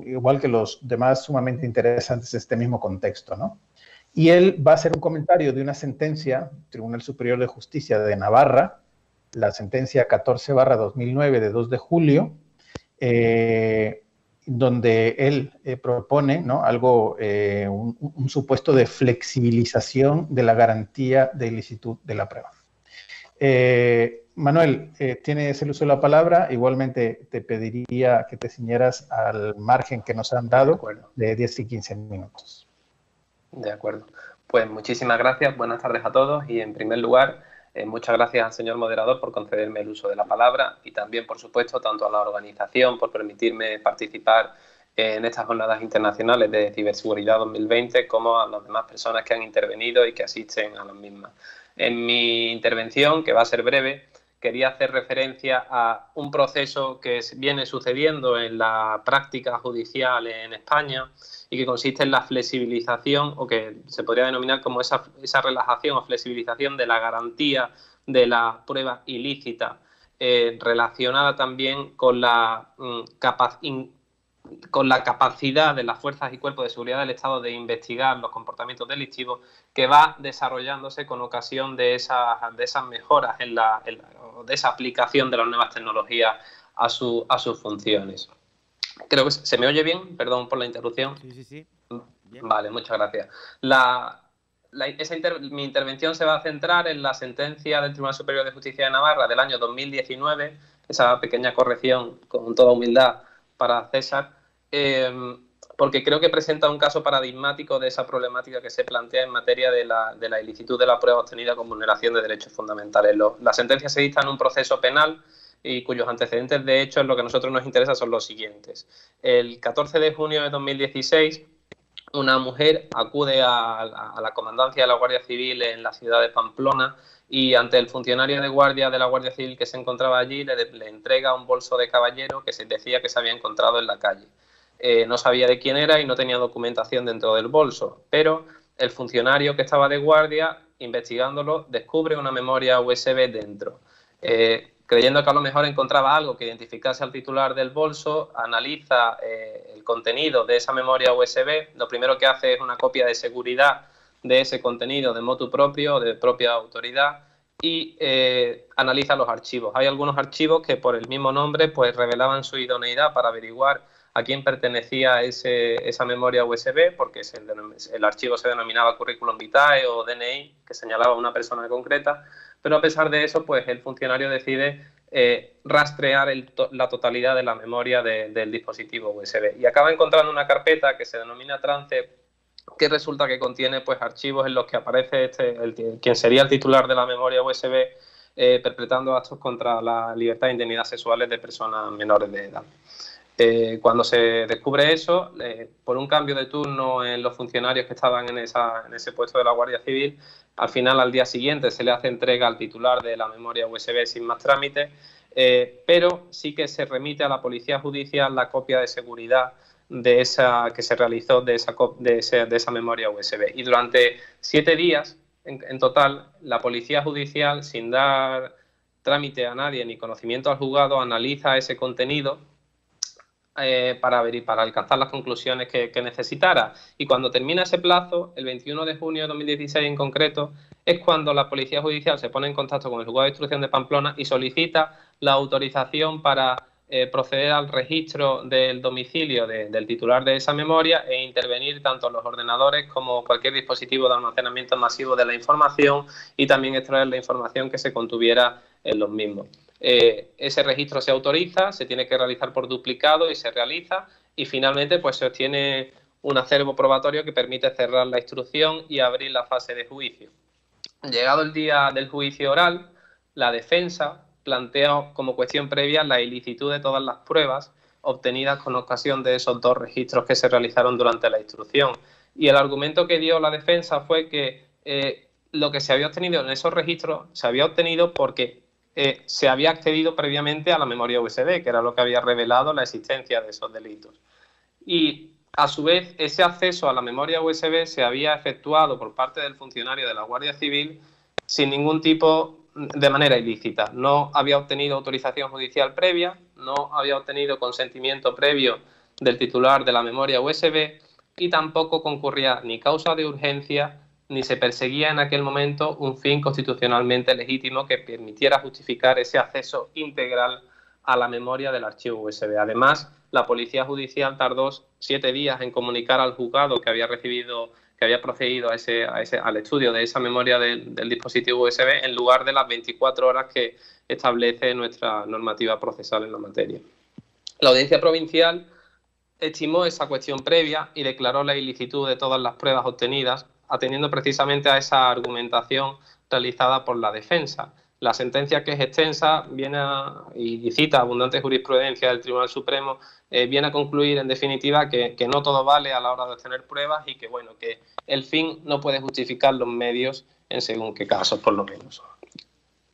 igual que los demás, sumamente interesantes en este mismo contexto, ¿no? Y él va a hacer un comentario de una sentencia, Tribunal Superior de Justicia de Navarra, la sentencia 14/2009 de 2 de julio, donde él propone, ¿no?, algo, un supuesto de flexibilización de la garantía de ilicitud de la prueba. Manuel, tienes el uso de la palabra. Igualmente te pediría que te ciñeras al margen que nos han dado de 10 y 15 minutos. De acuerdo. Pues muchísimas gracias, buenas tardes a todos y en primer lugar muchas gracias al señor moderador por concederme el uso de la palabra y también, por supuesto, tanto a la organización por permitirme participar en estas jornadas internacionales de ciberseguridad 2020 como a las demás personas que han intervenido y que asisten a las mismas. En mi intervención, que va a ser breve, quería hacer referencia a un proceso que viene sucediendo en la práctica judicial en España y que consiste en la flexibilización, o que se podría denominar como esa relajación o flexibilización de la garantía de la prueba ilícita, relacionada también con la capacidad de las fuerzas y cuerpos de seguridad del Estado de investigar los comportamientos delictivos, que va desarrollándose con ocasión de esas mejoras de esa aplicación de las nuevas tecnologías a sus funciones. Creo que se me oye bien, perdón por la interrupción. Sí. Bien. Vale, muchas gracias. Mi intervención se va a centrar en la sentencia del Tribunal Superior de Justicia de Navarra del año 2019, esa pequeña corrección con toda humildad para César, porque creo que presenta un caso paradigmático de esa problemática que se plantea en materia de la ilicitud de la prueba obtenida con vulneración de derechos fundamentales. La sentencia se dicta en un proceso penal y cuyos antecedentes, de hecho, en lo que a nosotros nos interesa son los siguientes. El 14 de junio de 2016, una mujer acude a la comandancia de la Guardia Civil en la ciudad de Pamplona y ante el funcionario de guardia de la Guardia Civil que se encontraba allí le entrega un bolso de caballero que se decía que se había encontrado en la calle. No sabía de quién era y no tenía documentación dentro del bolso, pero el funcionario que estaba de guardia, investigándolo, descubre una memoria USB dentro. Creyendo que a lo mejor encontraba algo que identificase al titular del bolso, analiza el contenido de esa memoria USB. Lo primero que hace es una copia de seguridad de ese contenido de motu propio, de propia autoridad, y analiza los archivos. Hay algunos archivos que por el mismo nombre pues revelaban su idoneidad para averiguar a quién pertenecía esa memoria USB, porque el archivo se denominaba Curriculum Vitae o DNI, que señalaba a una persona concreta. Pero a pesar de eso, pues el funcionario decide rastrear la totalidad de la memoria del dispositivo USB y acaba encontrando una carpeta que se denomina trance, que resulta que contiene pues archivos en los que aparece quien sería el titular de la memoria USB perpetrando actos contra la libertad e indemnidad sexuales de personas menores de edad. Cuando se descubre eso, por un cambio de turno en los funcionarios que estaban en ese puesto de la Guardia Civil, al final, al día siguiente, se le hace entrega al titular de la memoria USB sin más trámite, pero sí que se remite a la Policía Judicial la copia de seguridad que se realizó de esa memoria USB. Y durante 7 días, en total, la Policía Judicial, sin dar trámite a nadie ni conocimiento al juzgado, analiza ese contenido para alcanzar las conclusiones que necesitara. Y cuando termina ese plazo, el 21 de junio de 2016 en concreto, es cuando la Policía Judicial se pone en contacto con el Juzgado de Instrucción de Pamplona y solicita la autorización para proceder al registro del domicilio del titular de esa memoria e intervenir tanto los ordenadores como cualquier dispositivo de almacenamiento masivo de la información y también extraer la información que se contuviera en los mismos. Ese registro se autoriza, se tiene que realizar por duplicado y se realiza, y finalmente pues se obtiene un acervo probatorio que permite cerrar la instrucción y abrir la fase de juicio. Llegado el día del juicio oral, la defensa plantea como cuestión previa la ilicitud de todas las pruebas obtenidas con ocasión de esos 2 registros que se realizaron durante la instrucción. Y el argumento que dio la defensa fue que lo que se había obtenido en esos registros se había obtenido porque se había accedido previamente a la memoria USB, que era lo que había revelado la existencia de esos delitos. Y a su vez, ese acceso a la memoria USB se había efectuado por parte del funcionario de la Guardia Civil sin ningún tipo de manera ilícita. No había obtenido autorización judicial previa, no había obtenido consentimiento previo del titular de la memoria USB y tampoco concurría ni causa de urgencia ni se perseguía en aquel momento un fin constitucionalmente legítimo que permitiera justificar ese acceso integral a la memoria del archivo USB. Además, la Policía Judicial tardó 7 días en comunicar al juzgado que había procedido al estudio de esa memoria del dispositivo USB en lugar de las 24 horas que establece nuestra normativa procesal en la materia. La Audiencia Provincial estimó esa cuestión previa y declaró la ilicitud de todas las pruebas obtenidas, atendiendo precisamente a esa argumentación realizada por la defensa. La sentencia, que es extensa, y cita abundante jurisprudencia del Tribunal Supremo, viene a concluir en definitiva que no todo vale a la hora de obtener pruebas y que el fin no puede justificar los medios en según qué casos, por lo menos.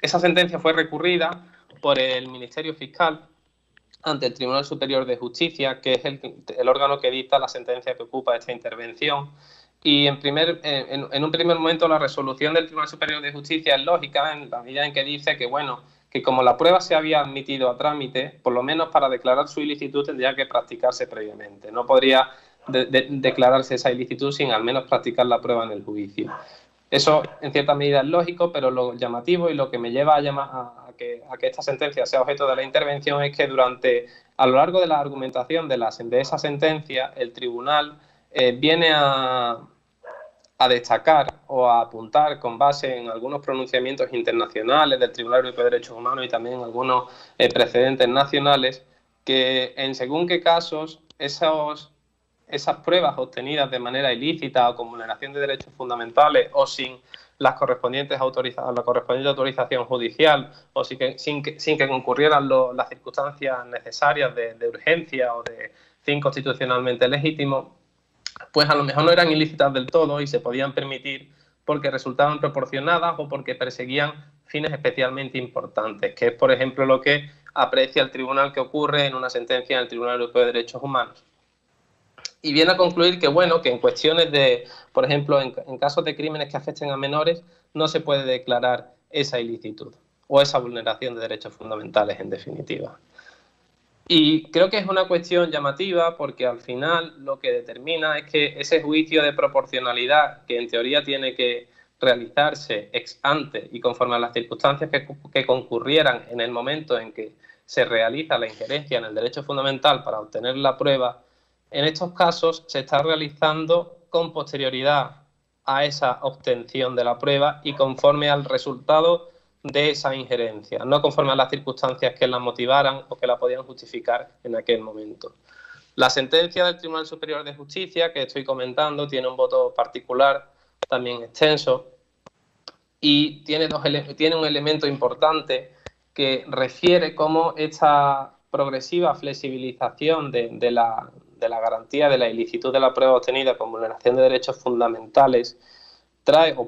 Esa sentencia fue recurrida por el Ministerio Fiscal ante el Tribunal Superior de Justicia, que es el órgano que dicta la sentencia que ocupa esta intervención. Y en un primer momento la resolución del Tribunal Superior de Justicia es lógica en la medida en que dice que como la prueba se había admitido a trámite, por lo menos para declarar su ilicitud tendría que practicarse previamente. No podría declararse esa ilicitud sin al menos practicar la prueba en el juicio. Eso en cierta medida es lógico, pero lo llamativo y lo que me lleva a que esta sentencia sea objeto de la intervención es que a lo largo de la argumentación de esa sentencia, el tribunal viene a destacar o a apuntar con base en algunos pronunciamientos internacionales del Tribunal Europeo de Derechos Humanos y también en algunos precedentes nacionales que en según qué casos esas pruebas obtenidas de manera ilícita o con vulneración de derechos fundamentales o sin la correspondiente autorización judicial o sin que concurrieran las circunstancias necesarias de urgencia o de fin constitucionalmente legítimo, pues a lo mejor no eran ilícitas del todo y se podían permitir porque resultaban proporcionadas o porque perseguían fines especialmente importantes, que es, por ejemplo, lo que aprecia el tribunal que ocurre en una sentencia del Tribunal Europeo de Derechos Humanos. Y viene a concluir que en cuestiones por ejemplo, en casos de crímenes que afecten a menores, no se puede declarar esa ilicitud o esa vulneración de derechos fundamentales, en definitiva. Y creo que es una cuestión llamativa porque al final lo que determina es que ese juicio de proporcionalidad que en teoría tiene que realizarse ex ante y conforme a las circunstancias que concurrieran en el momento en que se realiza la injerencia en el derecho fundamental para obtener la prueba, en estos casos se está realizando con posterioridad a esa obtención de la prueba y conforme al resultado de esa injerencia, no conforme a las circunstancias que la motivaran o que la podían justificar en aquel momento. La sentencia del Tribunal Superior de Justicia que estoy comentando tiene un voto particular, también extenso, y tiene un elemento importante que refiere cómo esta progresiva flexibilización de la garantía de la ilicitud de la prueba obtenida con vulneración de derechos fundamentales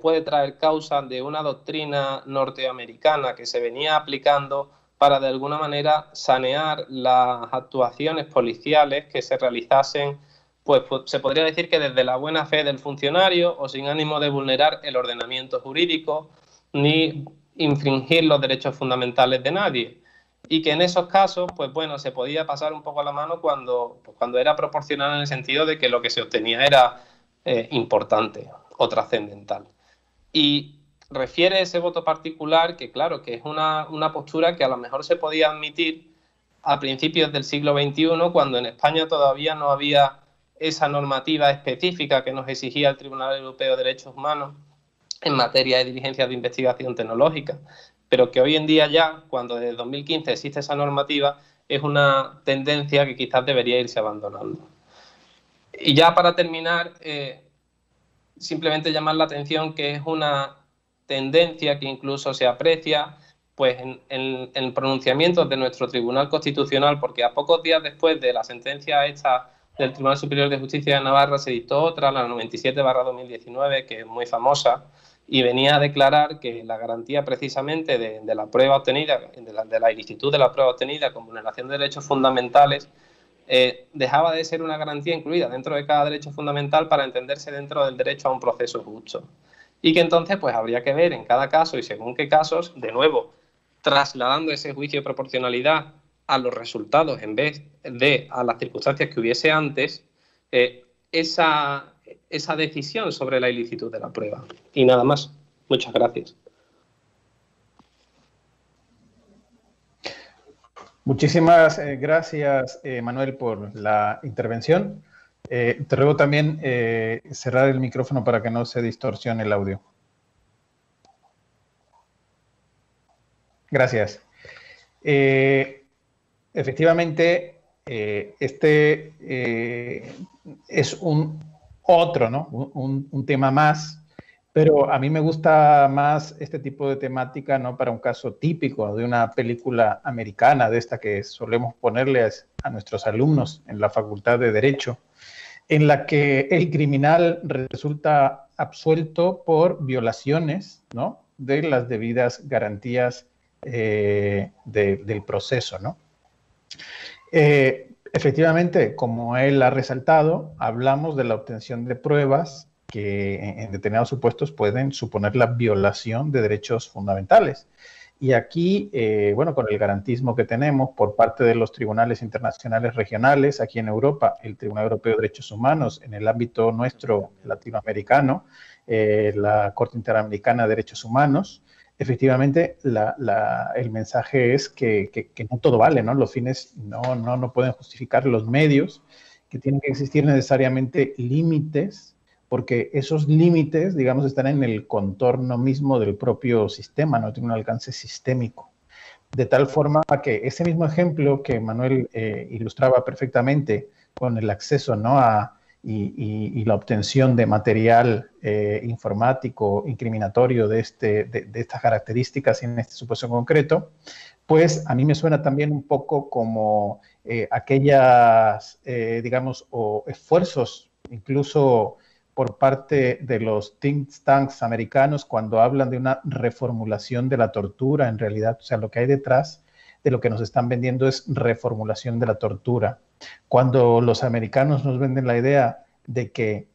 puede traer causa de una doctrina norteamericana que se venía aplicando para de alguna manera sanear las actuaciones policiales que se realizasen, pues se podría decir que desde la buena fe del funcionario o sin ánimo de vulnerar el ordenamiento jurídico ni infringir los derechos fundamentales de nadie. Y que en esos casos, pues bueno, se podía pasar un poco la mano cuando era proporcional, en el sentido de que lo que se obtenía era importante o trascendental. Y refiere ese voto particular que, claro, que es una postura que a lo mejor se podía admitir a principios del siglo XXI, cuando en España todavía no había esa normativa específica que nos exigía el Tribunal Europeo de Derechos Humanos en materia de diligencias de investigación tecnológica, pero que hoy en día ya, cuando desde 2015 existe esa normativa, es una tendencia que quizás debería irse abandonando. Y ya para terminar, simplemente llamar la atención que es una tendencia que incluso se aprecia pues en pronunciamientos de nuestro Tribunal Constitucional, porque a pocos días después de la sentencia esta del Tribunal Superior de Justicia de Navarra se dictó otra, la 97/2019, que es muy famosa, y venía a declarar que la garantía precisamente de la prueba obtenida, de la ilicitud de la prueba obtenida con vulneración de derechos fundamentales, dejaba de ser una garantía incluida dentro de cada derecho fundamental para entenderse dentro del derecho a un proceso justo. Y que entonces pues habría que ver en cada caso y según qué casos, de nuevo, trasladando ese juicio de proporcionalidad a los resultados en vez de a las circunstancias que hubiese antes, esa decisión sobre la ilicitud de la prueba. Y nada más. Muchas gracias. Muchísimas gracias, Manuel, por la intervención. Te ruego también cerrar el micrófono para que no se distorsione el audio. Gracias. Efectivamente, este es otro, ¿no? Un tema más, pero a mí me gusta más este tipo de temática, ¿no? Para un caso típico de una película americana, de esta que solemos ponerle a nuestros alumnos en la Facultad de Derecho, en la que el criminal resulta absuelto por violaciones, ¿no? De las debidas garantías del proceso, ¿no? Efectivamente, como él ha resaltado, hablamos de la obtención de pruebas que en determinados supuestos pueden suponer la violación de derechos fundamentales. Y aquí, bueno, con el garantismo que tenemos por parte de los tribunales internacionales regionales, aquí en Europa, el Tribunal Europeo de Derechos Humanos, en el ámbito nuestro latinoamericano, la Corte Interamericana de Derechos Humanos, efectivamente, el mensaje es que no todo vale, ¿no? Los fines no pueden justificar los medios, que tienen que existir necesariamente límites, porque esos límites, digamos, están en el contorno mismo del propio sistema, no tiene un alcance sistémico. De tal forma que ese mismo ejemplo que Manuel ilustraba perfectamente con el acceso, ¿no? Y la obtención de material informático incriminatorio de estas características en este supuesto concreto, pues a mí me suena también un poco como aquellas, digamos, o esfuerzos incluso por parte de los think tanks americanos cuando hablan de una reformulación de la tortura, en realidad, o sea, lo que hay detrás de lo que nos están vendiendo es reformulación de la tortura. Cuando los americanos nos venden la idea de que,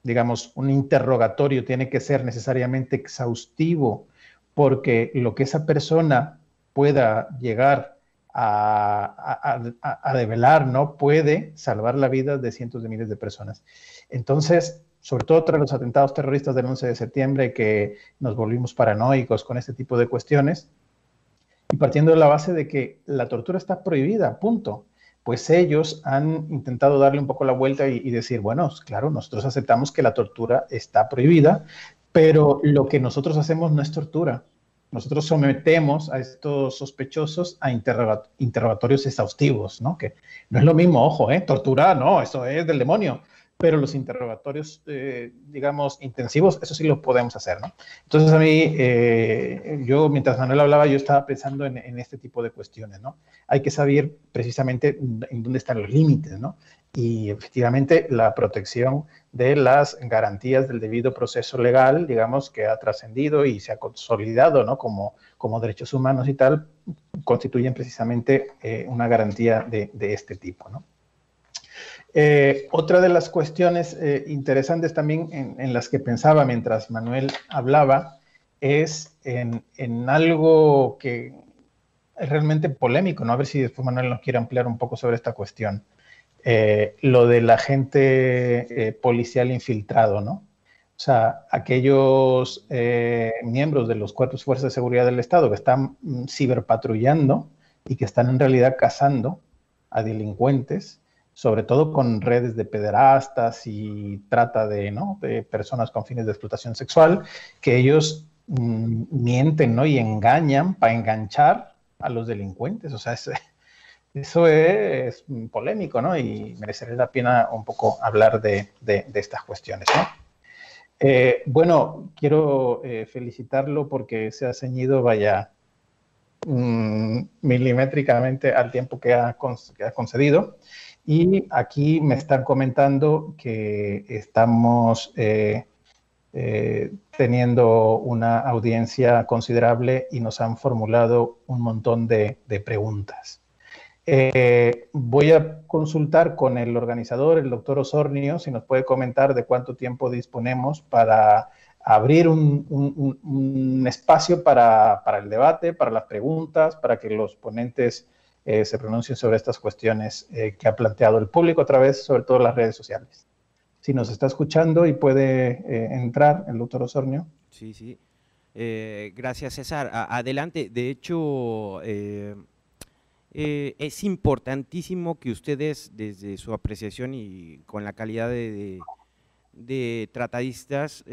digamos, un interrogatorio tiene que ser necesariamente exhaustivo porque lo que esa persona pueda llegar a develar, ¿no? Puede salvar la vida de cientos de miles de personas. Entonces, sobre todo tras los atentados terroristas del 11 de septiembre, que nos volvimos paranoicos con este tipo de cuestiones, y partiendo de la base de que la tortura está prohibida, punto, pues ellos han intentado darle un poco la vuelta y decir, bueno, claro, nosotros aceptamos que la tortura está prohibida, pero lo que nosotros hacemos no es tortura. Nosotros sometemos a estos sospechosos a interrogatorios exhaustivos, ¿no? Que no es lo mismo, ojo, tortura, no, eso es del demonio. Pero los interrogatorios, digamos, intensivos, eso sí lo podemos hacer, ¿no? Entonces a mí, yo mientras Manuel hablaba, yo estaba pensando en este tipo de cuestiones, ¿no? Hay que saber precisamente en dónde están los límites, ¿no? Y efectivamente la protección de las garantías del debido proceso legal, digamos, que ha trascendido y se ha consolidado, ¿no? Como derechos humanos y tal, constituyen precisamente una garantía de este tipo, ¿no? Otra de las cuestiones interesantes también en las que pensaba mientras Manuel hablaba es en algo que es realmente polémico, ¿no? A ver si después Manuel nos quiere ampliar un poco sobre esta cuestión. Lo del agente policial infiltrado, ¿no? O sea, aquellos miembros de los cuerpos y fuerzas de seguridad del Estado que están ciberpatrullando y que están en realidad cazando a delincuentes, sobre todo con redes de pederastas y trata de personas con fines de explotación sexual, que ellos mienten, ¿no? Y engañan para enganchar a los delincuentes. O sea, eso es polémico, ¿no? Y merecería la pena un poco hablar de estas cuestiones, ¿no? Bueno, quiero felicitarlo porque se ha ceñido, vaya, milimétricamente al tiempo que ha concedido. Y aquí me están comentando que estamos teniendo una audiencia considerable y nos han formulado un montón de preguntas. Voy a consultar con el organizador, el doctor Osornio, si nos puede comentar de cuánto tiempo disponemos para abrir un espacio para el debate, para las preguntas, para que los ponentes se pronuncien sobre estas cuestiones que ha planteado el público a través, sobre todo, las redes sociales. Si nos está escuchando y puede entrar el doctor Osornio. Sí, sí. Gracias, César. Adelante. De hecho, es importantísimo que ustedes, desde su apreciación y con la calidad de tratadistas,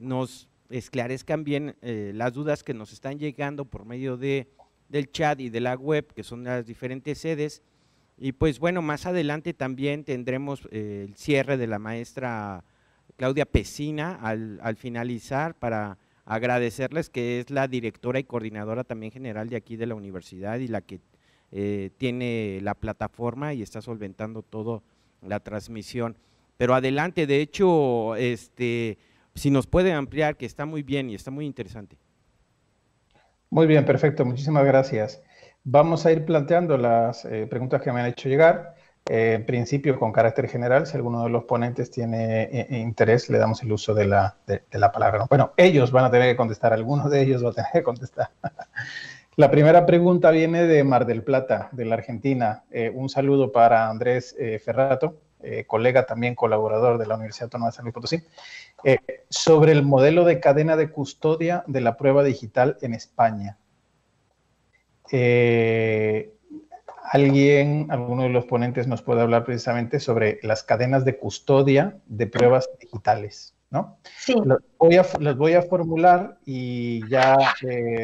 nos esclarezcan bien las dudas que nos están llegando por medio del chat y de la web, que son las diferentes sedes. Y pues bueno, más adelante también tendremos el cierre de la maestra Claudia Pesina al finalizar, para agradecerles, que es la directora y coordinadora también general de aquí de la universidad y la que tiene la plataforma y está solventando todo la transmisión. Pero adelante, de hecho, si nos puede ampliar, que está muy bien y está muy interesante. Muy bien, perfecto, muchísimas gracias. Vamos a ir planteando las preguntas que me han hecho llegar. En principio, con carácter general, si alguno de los ponentes tiene interés, le damos el uso de la palabra, ¿no? Bueno, ellos van a tener que contestar, algunos de ellos van a tener que contestar. La primera pregunta viene de Mar del Plata, de la Argentina. Un saludo para Andrés Ferrato, colega también colaborador de la Universidad Autónoma de San Luis Potosí, sobre el modelo de cadena de custodia de la prueba digital en España. Alguno de los ponentes nos puede hablar precisamente sobre las cadenas de custodia de pruebas digitales, ¿no? Sí. Los voy a formular y ya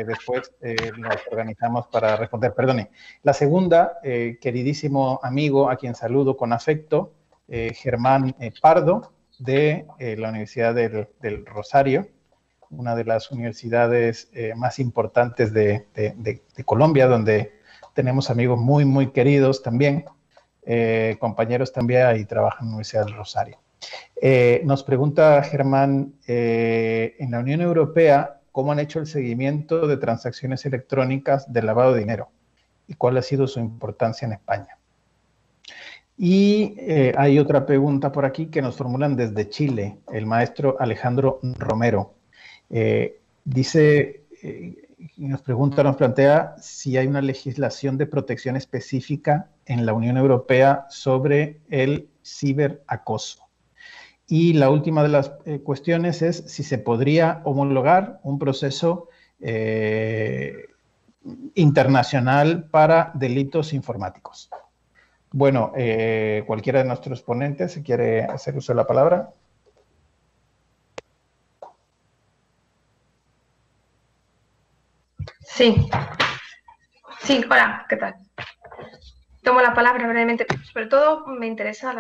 después nos organizamos para responder. Perdone. La segunda, queridísimo amigo, a quien saludo con afecto, Germán Pardo, de la Universidad del Rosario, una de las universidades más importantes de Colombia, donde tenemos amigos muy, muy queridos también, compañeros también, y trabajan en la Universidad del Rosario. Nos pregunta Germán, en la Unión Europea, ¿cómo han hecho el seguimiento de transacciones electrónicas de lavado de dinero? ¿Y cuál ha sido su importancia en España? Y hay otra pregunta por aquí que nos formulan desde Chile, el maestro Alejandro Romero. Nos plantea si hay una legislación de protección específica en la Unión Europea sobre el ciberacoso. Y la última de las cuestiones es si se podría homologar un proceso internacional para delitos informáticos. Bueno, cualquiera de nuestros ponentes, si quiere hacer uso de la palabra. Sí, hola, ¿qué tal? Tomo la palabra brevemente. Sobre todo me interesa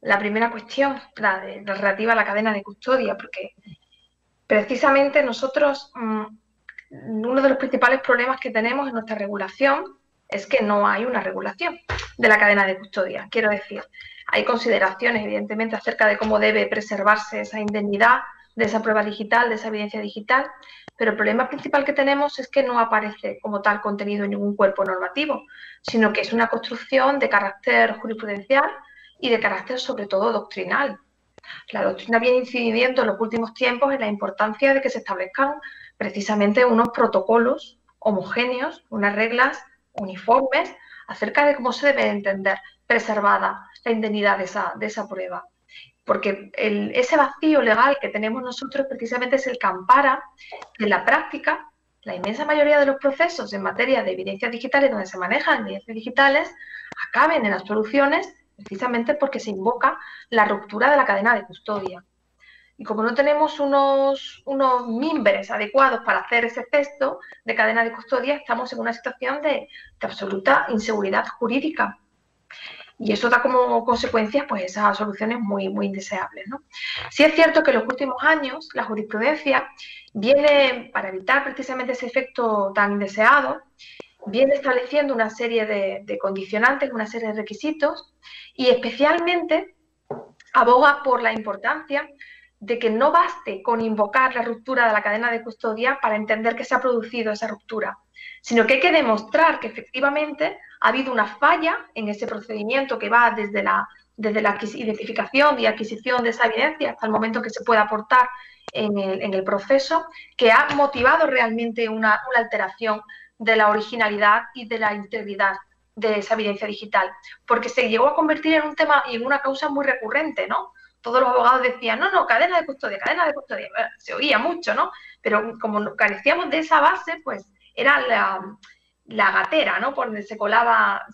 la primera cuestión, la relativa a la cadena de custodia, porque precisamente nosotros, uno de los principales problemas que tenemos en nuestra regulación es que no hay una regulación de la cadena de custodia. Quiero decir, hay consideraciones, evidentemente, acerca de cómo debe preservarse esa indemnidad de esa prueba digital, de esa evidencia digital, pero el problema principal que tenemos es que no aparece como tal contenido en ningún cuerpo normativo, sino que es una construcción de carácter jurisprudencial y de carácter sobre todo doctrinal. La doctrina viene incidiendo en los últimos tiempos en la importancia de que se establezcan precisamente unos protocolos homogéneos, unas reglas uniformes acerca de cómo se debe entender preservada la indemnidad de esa prueba. Porque ese vacío legal que tenemos nosotros precisamente es el que ampara en la práctica la inmensa mayoría de los procesos en materia de evidencias digitales donde se manejan evidencias digitales acaben en las soluciones precisamente porque se invoca la ruptura de la cadena de custodia. Y como no tenemos unos mimbres adecuados para hacer ese gesto de cadena de custodia, estamos en una situación de absoluta inseguridad jurídica. Y eso da como consecuencias pues esas soluciones muy, muy indeseables, ¿no? Sí es cierto que en los últimos años la jurisprudencia viene, para evitar precisamente ese efecto tan indeseado, viene estableciendo una serie de condicionantes, una serie de requisitos y especialmente aboga por la importancia de que no baste con invocar la ruptura de la cadena de custodia para entender que se ha producido esa ruptura, sino que hay que demostrar que efectivamente ha habido una falla en ese procedimiento que va desde la identificación y adquisición de esa evidencia hasta el momento que se puede aportar en el proceso, que ha motivado realmente una alteración de la originalidad y de la integridad de esa evidencia digital, porque se llegó a convertir en un tema y en una causa muy recurrente, ¿no? Todos los abogados decían, no, cadena de custodia, bueno, se oía mucho, ¿no? Pero como carecíamos de esa base, pues era la gatera, ¿no? Por donde se colaba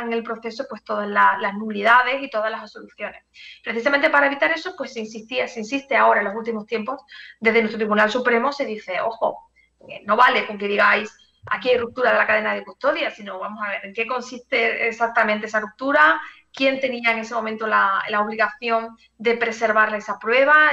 en el proceso pues todas las nulidades y todas las absoluciones. Precisamente para evitar eso, pues se insiste ahora en los últimos tiempos, desde nuestro Tribunal Supremo se dice, ojo, no vale con que digáis aquí hay ruptura de la cadena de custodia, sino vamos a ver en qué consiste exactamente esa ruptura, quién tenía en ese momento la obligación de preservar esa prueba,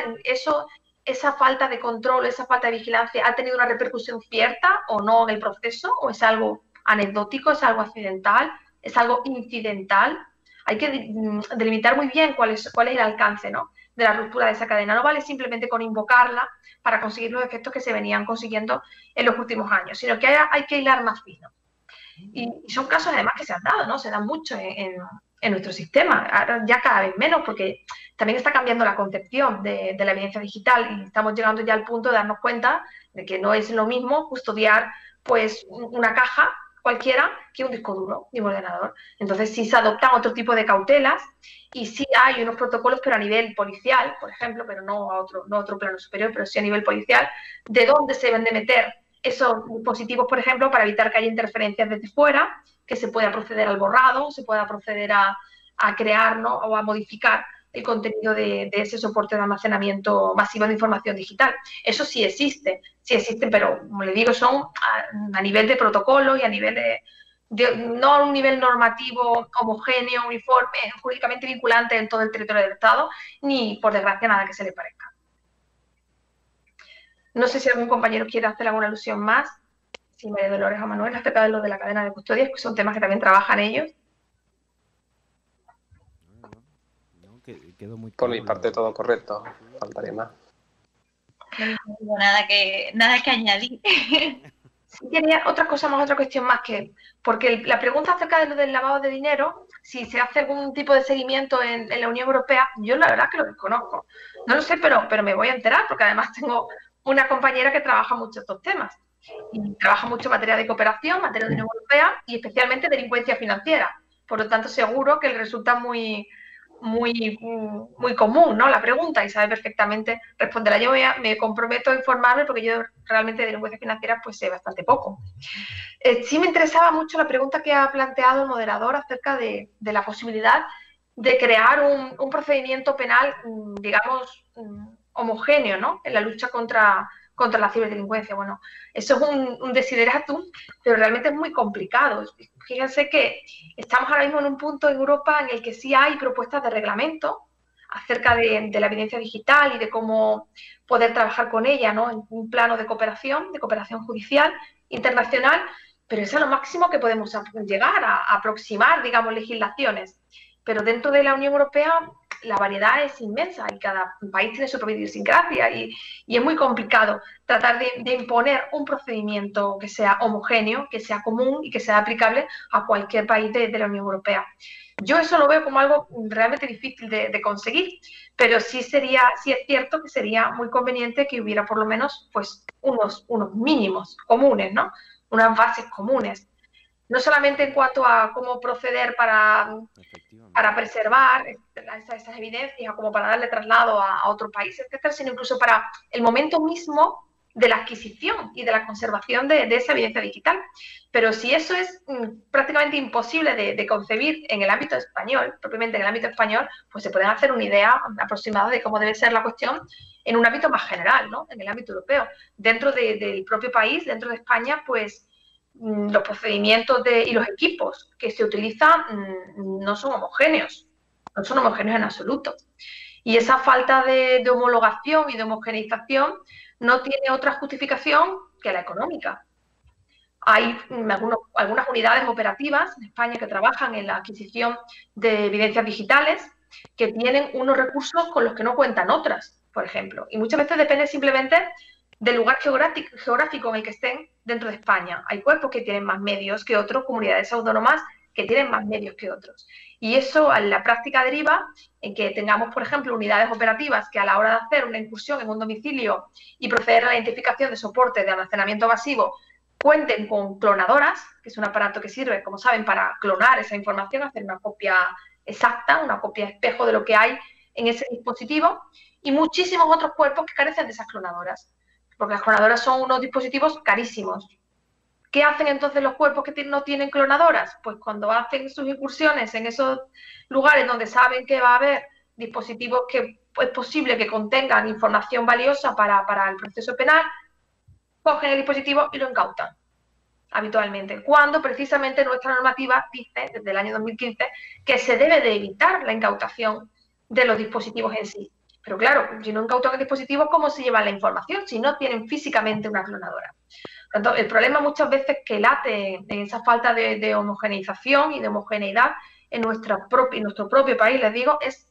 esa falta de control, esa falta de vigilancia, ¿ha tenido una repercusión cierta o no en el proceso? ¿O es algo anecdótico, es algo accidental, es algo incidental? Hay que delimitar muy bien cuál es el alcance, ¿no?, de la ruptura de esa cadena. No vale simplemente con invocarla para conseguir los efectos que se venían consiguiendo en los últimos años, sino que hay que hilar más fino. Y son casos además que se han dado, ¿no? Se dan mucho en nuestro sistema, ahora ya cada vez menos, porque también está cambiando la concepción de la evidencia digital y estamos llegando ya al punto de darnos cuenta de que no es lo mismo custodiar pues una caja cualquiera que un disco duro ni un ordenador. Entonces sí se adoptan otro tipo de cautelas y sí hay unos protocolos, pero a nivel policial, por ejemplo, pero no a otro plano superior, pero sí a nivel policial, de dónde se deben de meter esos dispositivos, por ejemplo, para evitar que haya interferencias desde fuera, que se pueda proceder al borrado, se pueda proceder a crear, ¿no?, o a modificar el contenido de ese soporte de almacenamiento masivo de información digital. Eso sí existe, pero como le digo, son a nivel de protocolo y a nivel no a un nivel normativo homogéneo, uniforme, jurídicamente vinculante en todo el territorio del Estado, ni, por desgracia, nada que se le parezca. No sé si algún compañero quiere hacer alguna alusión más, si María Dolores o Manuel, acerca de lo de la cadena de custodia, que son temas que también trabajan ellos. Quedó muy Por mi parte todo correcto, faltaría más. No tengo nada que añadir. Sí, quería otra cuestión más, porque la pregunta acerca de lo del lavado de dinero, si se hace algún tipo de seguimiento en la Unión Europea, yo la verdad que lo desconozco. No lo sé, pero me voy a enterar, porque además tengo una compañera que trabaja mucho estos temas. Y trabaja mucho en materia de cooperación, materia de Unión Europea y especialmente delincuencia financiera. Por lo tanto, seguro que le resulta muy común, ¿no?, la pregunta, y sabe perfectamente responderla. Yo me comprometo a informarme porque yo realmente de delincuencia financiera pues sé bastante poco. Sí me interesaba mucho la pregunta que ha planteado el moderador acerca de la posibilidad de crear un procedimiento penal, digamos, homogéneo, ¿no?, en la lucha contra la ciberdelincuencia. Bueno, eso es un desiderátum, pero realmente es muy complicado. Fíjense que estamos ahora mismo en un punto en Europa en el que sí hay propuestas de reglamento acerca de la evidencia digital y de cómo poder trabajar con ella, ¿no?, en un plano de cooperación judicial internacional, pero es a lo máximo que podemos llegar a aproximar, digamos, legislaciones. pero dentro de la Unión Europea la variedad es inmensa y cada país tiene su propia idiosincrasia y es muy complicado tratar de imponer un procedimiento que sea homogéneo, que sea común y que sea aplicable a cualquier país de la Unión Europea. Yo eso lo veo como algo realmente difícil de conseguir, pero sí es cierto que sería muy conveniente que hubiera por lo menos pues, unos mínimos comunes, ¿no? Unas bases comunes. No solamente en cuanto a cómo proceder para preservar esas evidencias o como para darle traslado a otro país, etcétera, sino incluso para el momento mismo de la adquisición y de la conservación de esa evidencia digital. Pero si eso es prácticamente imposible de concebir en el ámbito español, propiamente en el ámbito español, pues se pueden hacer una idea aproximada de cómo debe ser la cuestión en un ámbito más general, ¿no? En el ámbito europeo. Dentro del propio país, dentro de España, pues los procedimientos y los equipos que se utilizan no son homogéneos en absoluto. Y esa falta de homologación y de homogeneización no tiene otra justificación que la económica. Hay algunas unidades operativas en España que trabajan en la adquisición de evidencias digitales que tienen unos recursos con los que no cuentan otras, por ejemplo. Y muchas veces depende simplemente del lugar geográfico en el que estén dentro de España. Hay cuerpos que tienen más medios que otros, comunidades autónomas que tienen más medios que otros. Y eso en la práctica deriva en que tengamos, por ejemplo, unidades operativas que a la hora de hacer una incursión en un domicilio y proceder a la identificación de soporte de almacenamiento masivo cuenten con clonadoras, que es un aparato que sirve, como saben, para clonar esa información, hacer una copia exacta, una copia espejo de lo que hay en ese dispositivo, y muchísimos otros cuerpos que carecen de esas clonadoras, porque las clonadoras son unos dispositivos carísimos. ¿Qué hacen entonces los cuerpos que no tienen clonadoras? Pues cuando hacen sus incursiones en esos lugares donde saben que va a haber dispositivos que es posible que contengan información valiosa para el proceso penal, cogen el dispositivo y lo incautan habitualmente, cuando precisamente nuestra normativa dice, desde el año 2015, que se debe de evitar la incautación de los dispositivos en sí. Pero claro, si no incautan el dispositivo, ¿cómo se lleva la información si no tienen físicamente una clonadora? Por tanto, el problema muchas veces que late en esa falta de homogeneización y de homogeneidad en nuestro propio país, les digo, es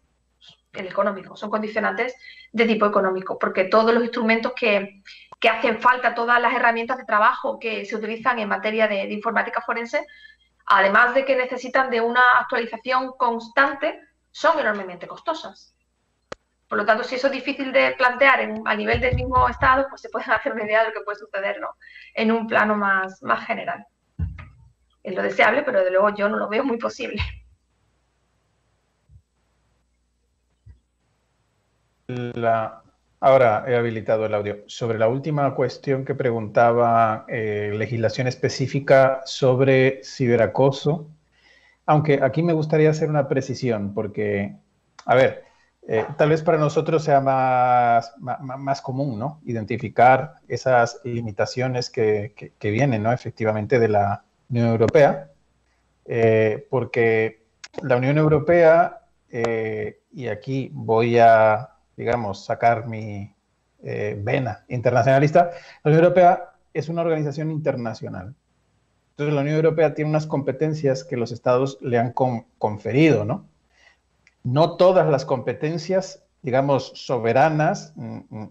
el económico. Son condicionantes de tipo económico, porque todos los instrumentos que hacen falta, todas las herramientas de trabajo que se utilizan en materia de informática forense, además de que necesitan de una actualización constante, son enormemente costosas. Por lo tanto, si eso es difícil de plantear a nivel del mismo Estado, pues se puede hacer una idea de lo que puede suceder, ¿no? En un plano más general. Es lo deseable, pero desde luego yo no lo veo muy posible. Ahora he habilitado el audio. Sobre la última cuestión que preguntaba, legislación específica sobre ciberacoso, aunque aquí me gustaría hacer una precisión, porque, a ver, tal vez para nosotros sea más común, ¿no? Identificar esas limitaciones que vienen, ¿no? Efectivamente de la Unión Europea, porque la Unión Europea, y aquí voy a, digamos, sacar mi vena internacionalista, la Unión Europea es una organización internacional. Entonces la Unión Europea tiene unas competencias que los estados le han conferido, ¿no? No todas las competencias, digamos, soberanas,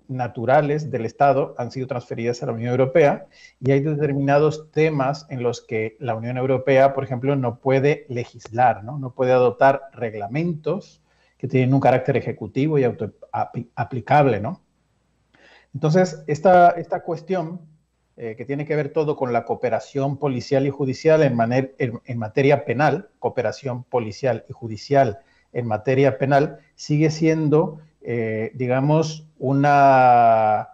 naturales del Estado han sido transferidas a la Unión Europea y hay determinados temas en los que la Unión Europea, por ejemplo, no puede legislar, ¿no? No puede adoptar reglamentos que tienen un carácter ejecutivo y aplicable, ¿no? Entonces, esta cuestión que tiene que ver todo con la cooperación policial y judicial en materia penal, cooperación policial y judicial en materia penal, sigue siendo, digamos, una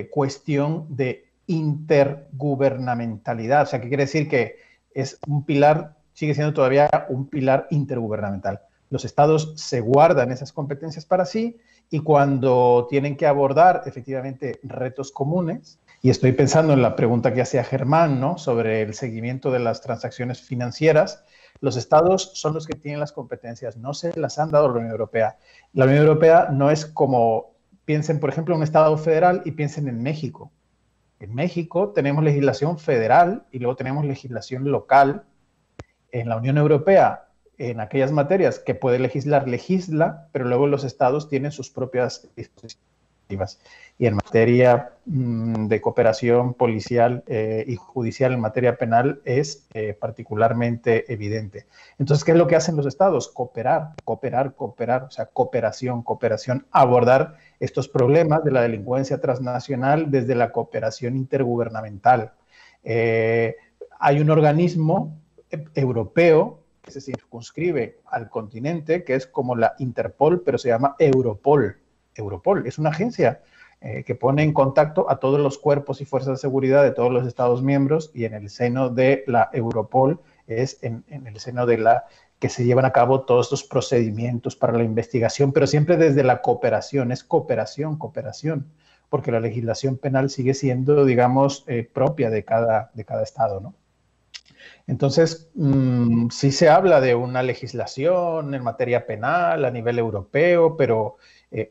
cuestión de intergubernamentalidad. O sea, ¿qué quiere decir? Que es un pilar, sigue siendo todavía un pilar intergubernamental. Los estados se guardan esas competencias para sí y cuando tienen que abordar efectivamente retos comunes, y estoy pensando en la pregunta que hacía Germán, ¿no? Sobre el seguimiento de las transacciones financieras, los estados son los que tienen las competencias, no se las han dado a la Unión Europea. La Unión Europea no es como, piensen por ejemplo en un estado federal y piensen en México. En México tenemos legislación federal y luego tenemos legislación local. En la Unión Europea en aquellas materias que puede legislar, legisla, pero luego los estados tienen sus propias dispositivas. Y en materia de cooperación policial y judicial, en materia penal, es particularmente evidente. Entonces, ¿qué es lo que hacen los estados? Cooperar, o sea, cooperación, abordar estos problemas de la delincuencia transnacional desde la cooperación intergubernamental. Hay un organismo europeo que se circunscribe al continente, que es como la Interpol, pero se llama Europol. Europol es una agencia que pone en contacto a todos los cuerpos y fuerzas de seguridad de todos los Estados miembros, y en el seno de la Europol es en el seno de la que se llevan a cabo todos estos procedimientos para la investigación, pero siempre desde la cooperación, es cooperación, porque la legislación penal sigue siendo, digamos, propia de cada Estado, ¿no? Entonces, sí se habla de una legislación en materia penal a nivel europeo, pero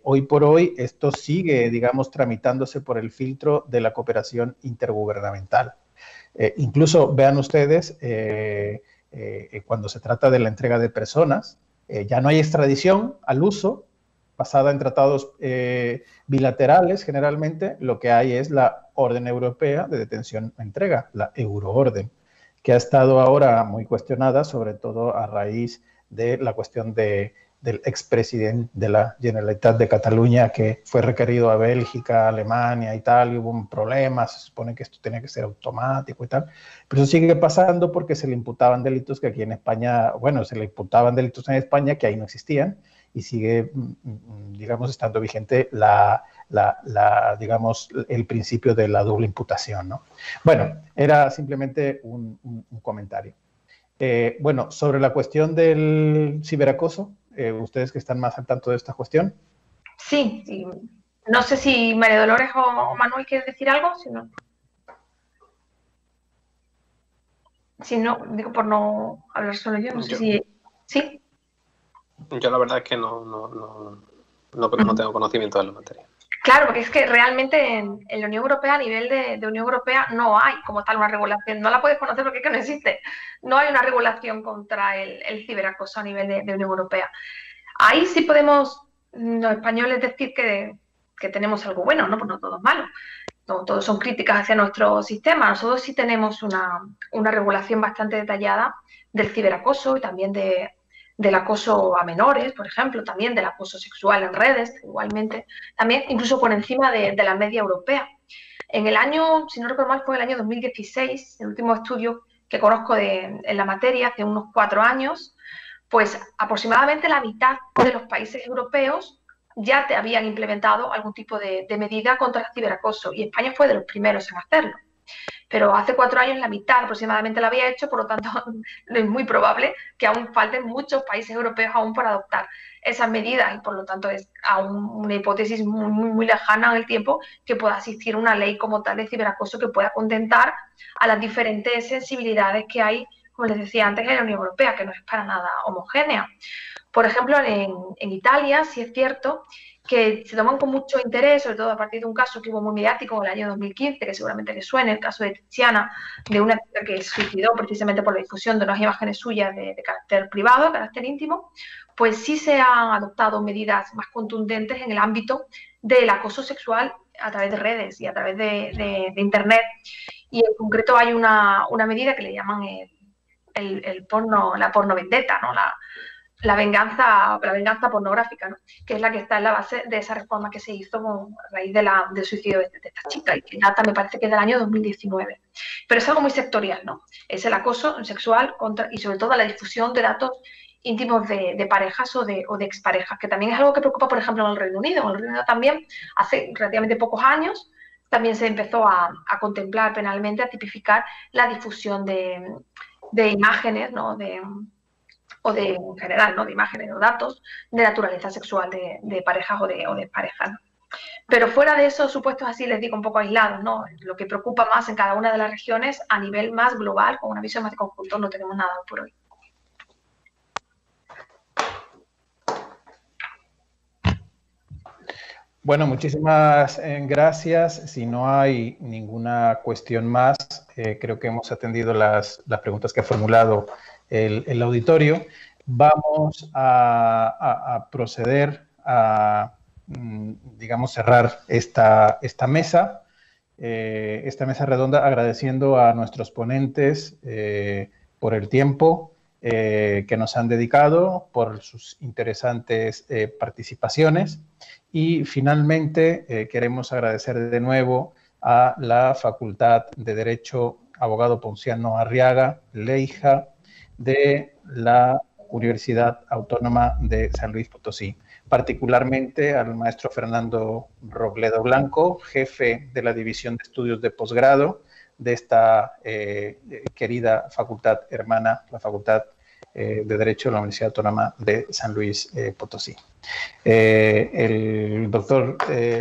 hoy por hoy esto sigue, digamos, tramitándose por el filtro de la cooperación intergubernamental. Incluso vean ustedes, cuando se trata de la entrega de personas, ya no hay extradición al uso basada en tratados bilaterales generalmente, lo que hay es la Orden Europea de Detención e Entrega, la Euroorden, que ha estado ahora muy cuestionada, sobre todo a raíz de la cuestión del expresidente de la Generalitat de Cataluña, que fue requerido a Bélgica, Alemania y tal, y hubo un problema, se supone que esto tenía que ser automático y tal, pero eso sigue pasando porque se le imputaban delitos que aquí en España, bueno, se le imputaban delitos en España que ahí no existían, y sigue, digamos, estando vigente digamos, el principio de la doble imputación, ¿no? Bueno, era simplemente un comentario. Bueno, sobre la cuestión del ciberacoso, ustedes que están más al tanto de esta cuestión. Sí, sí. No sé si María Dolores o Manuel quieren decir algo, si no, digo por no hablar solo yo, no sé si... ¿Sí? Yo la verdad es que no tengo conocimiento de la materia. Claro, porque es que realmente en la Unión Europea, a nivel de Unión Europea, no hay como tal una regulación. No la puedes conocer porque es que no existe. No hay una regulación contra el ciberacoso a nivel de Unión Europea. Ahí sí podemos los españoles decir que tenemos algo bueno, ¿no? Pues no todo es malo. No todos son críticas hacia nuestro sistema. Nosotros sí tenemos una regulación bastante detallada del ciberacoso y también del acoso a menores, por ejemplo, también del acoso sexual en redes, igualmente, también incluso por encima de la media europea. En el año, si no recuerdo mal, fue el año 2016, el último estudio que conozco en la materia, hace unos 4 años, pues aproximadamente la mitad de los países europeos ya te habían implementado algún tipo de medida contra el ciberacoso, y España fue de los primeros en hacerlo. Pero hace 4 años la mitad aproximadamente la había hecho, por lo tanto es muy probable que aún falten muchos países europeos aún por adoptar esas medidas, y por lo tanto es aún una hipótesis muy lejana en el tiempo que pueda existir una ley como tal de ciberacoso que pueda contentar a las diferentes sensibilidades que hay, como les decía antes, en la Unión Europea, que no es para nada homogénea. Por ejemplo, en Italia sí es cierto que se toman con mucho interés, sobre todo a partir de un caso que hubo muy mediático en el año 2015, que seguramente les suene, el caso de Tiziana, de una chica que se suicidó precisamente por la difusión de unas imágenes suyas de carácter privado, de carácter íntimo. Pues sí se han adoptado medidas más contundentes en el ámbito del acoso sexual a través de redes y a través de Internet. Y en concreto hay una medida que le llaman la porno vendetta, ¿no? La venganza pornográfica, ¿no? Que es la que está en la base de esa reforma que se hizo a raíz del suicidio de esta chica, y que data, me parece que es del año 2019. Pero es algo muy sectorial, ¿no? Es el acoso sexual y sobre todo la difusión de datos íntimos de parejas o de exparejas, que también es algo que preocupa, por ejemplo, en el Reino Unido. En el Reino Unido también, hace relativamente pocos años, también se empezó a contemplar penalmente, a tipificar la difusión de imágenes, ¿no? En general, ¿no? De imágenes o datos de naturaleza sexual de parejas o de parejas, ¿no? Pero fuera de esos supuestos, así les digo, un poco aislados, ¿no? Lo que preocupa más en cada una de las regiones a nivel más global, con una visión más de conjunto, no tenemos nada por hoy. Bueno, muchísimas gracias. Si no hay ninguna cuestión más, creo que hemos atendido las preguntas que ha formulado el auditorio. vamos a proceder a, digamos, cerrar esta mesa redonda, agradeciendo a nuestros ponentes por el tiempo que nos han dedicado, por sus interesantes participaciones, y finalmente queremos agradecer de nuevo a la Facultad de Derecho Abogado Ponciano Arriaga, Leija, de la Universidad Autónoma de San Luis Potosí, particularmente al maestro Fernando Robledo Blanco, jefe de la División de Estudios de Posgrado de esta querida facultad hermana, la Facultad de Derecho de la Universidad Autónoma de San Luis Potosí. El doctor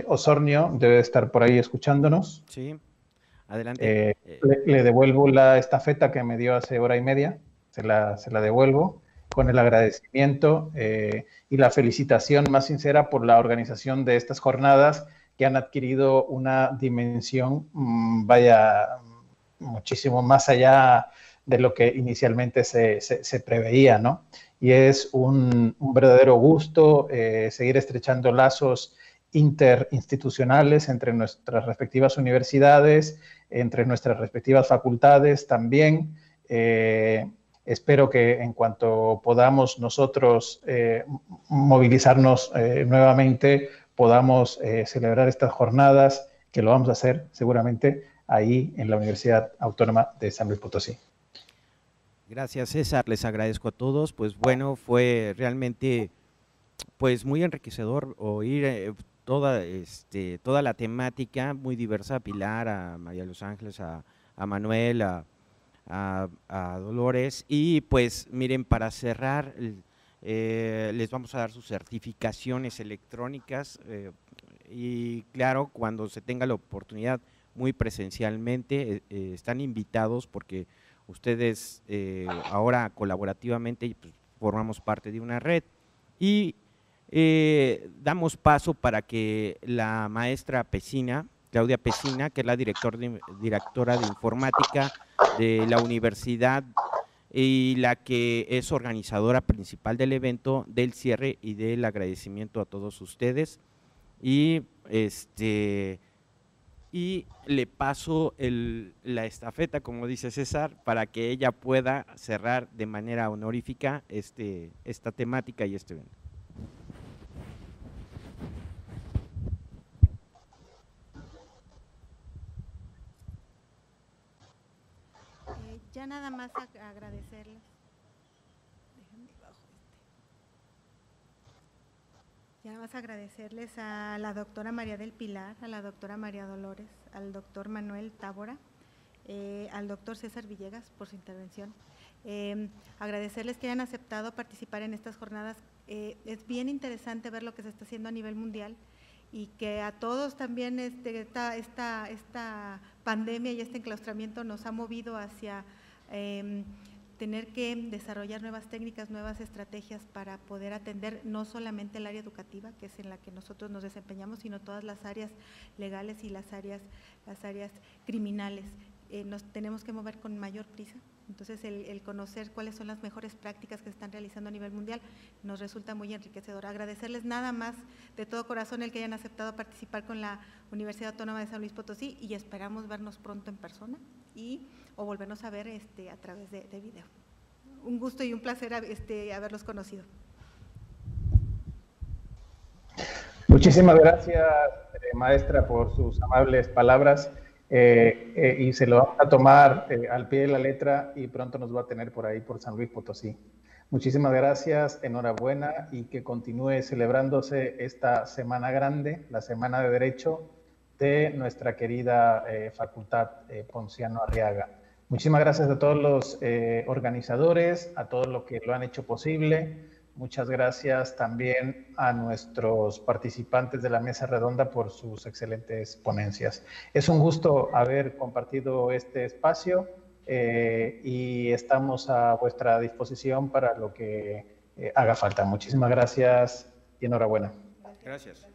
Osornio debe estar por ahí escuchándonos. Sí, adelante. Le devuelvo la estafeta que me dio hace hora y media, se la devuelvo con el agradecimiento y la felicitación más sincera por la organización de estas jornadas que han adquirido una dimensión, muchísimo más allá de lo que inicialmente se preveía, ¿no? Y es un verdadero gusto seguir estrechando lazos interinstitucionales entre nuestras respectivas universidades, entre nuestras respectivas facultades también. Espero que en cuanto podamos nosotros movilizarnos nuevamente, podamos celebrar estas jornadas, que lo vamos a hacer seguramente ahí en la Universidad Autónoma de San Luis Potosí. Gracias, César, les agradezco a todos. Pues bueno, fue realmente pues muy enriquecedor oír toda la temática muy diversa, a Pilar, a María Los Ángeles, a Manuel, a Dolores. Y pues miren, para cerrar, les vamos a dar sus certificaciones electrónicas y claro, cuando se tenga la oportunidad muy presencialmente, están invitados porque ustedes ahora colaborativamente pues, formamos parte de una red y damos paso para que la maestra Pesina, Claudia Pesina, que es la directora de informática de la universidad y la que es organizadora principal del evento, del cierre y del agradecimiento a todos ustedes. Y y le paso la estafeta, como dice César, para que ella pueda cerrar de manera honorífica esta temática y este evento. Ya nada más agradecerles. Ya nada más agradecerles a la doctora María del Pilar, a la doctora María Dolores, al doctor Manuel Tábora, al doctor César Villegas por su intervención. Agradecerles que hayan aceptado participar en estas jornadas. Es bien interesante ver lo que se está haciendo a nivel mundial y que a todos también esta pandemia y este enclaustramiento nos ha movido hacia tener que desarrollar nuevas técnicas, nuevas estrategias para poder atender no solamente el área educativa, que es en la que nosotros nos desempeñamos, sino todas las áreas legales y las áreas criminales. Nos tenemos que mover con mayor prisa. Entonces, el conocer cuáles son las mejores prácticas que se están realizando a nivel mundial nos resulta muy enriquecedor. Agradecerles nada más de todo corazón el que hayan aceptado participar con la Universidad Autónoma de San Luis Potosí y esperamos vernos pronto en persona o volvernos a ver a través de video. Un gusto y un placer haberlos conocido. Muchísimas gracias, maestra, por sus amables palabras. Y se lo vamos a tomar al pie de la letra y pronto nos va a tener por ahí, por San Luis Potosí. Muchísimas gracias, enhorabuena y que continúe celebrándose esta semana grande, la Semana de Derecho de nuestra querida Facultad Ponciano Arriaga. Muchísimas gracias a todos los organizadores, a todos los que lo han hecho posible. Muchas gracias también a nuestros participantes de la mesa redonda por sus excelentes ponencias. Es un gusto haber compartido este espacio y estamos a vuestra disposición para lo que haga falta. Muchísimas gracias y enhorabuena. Gracias.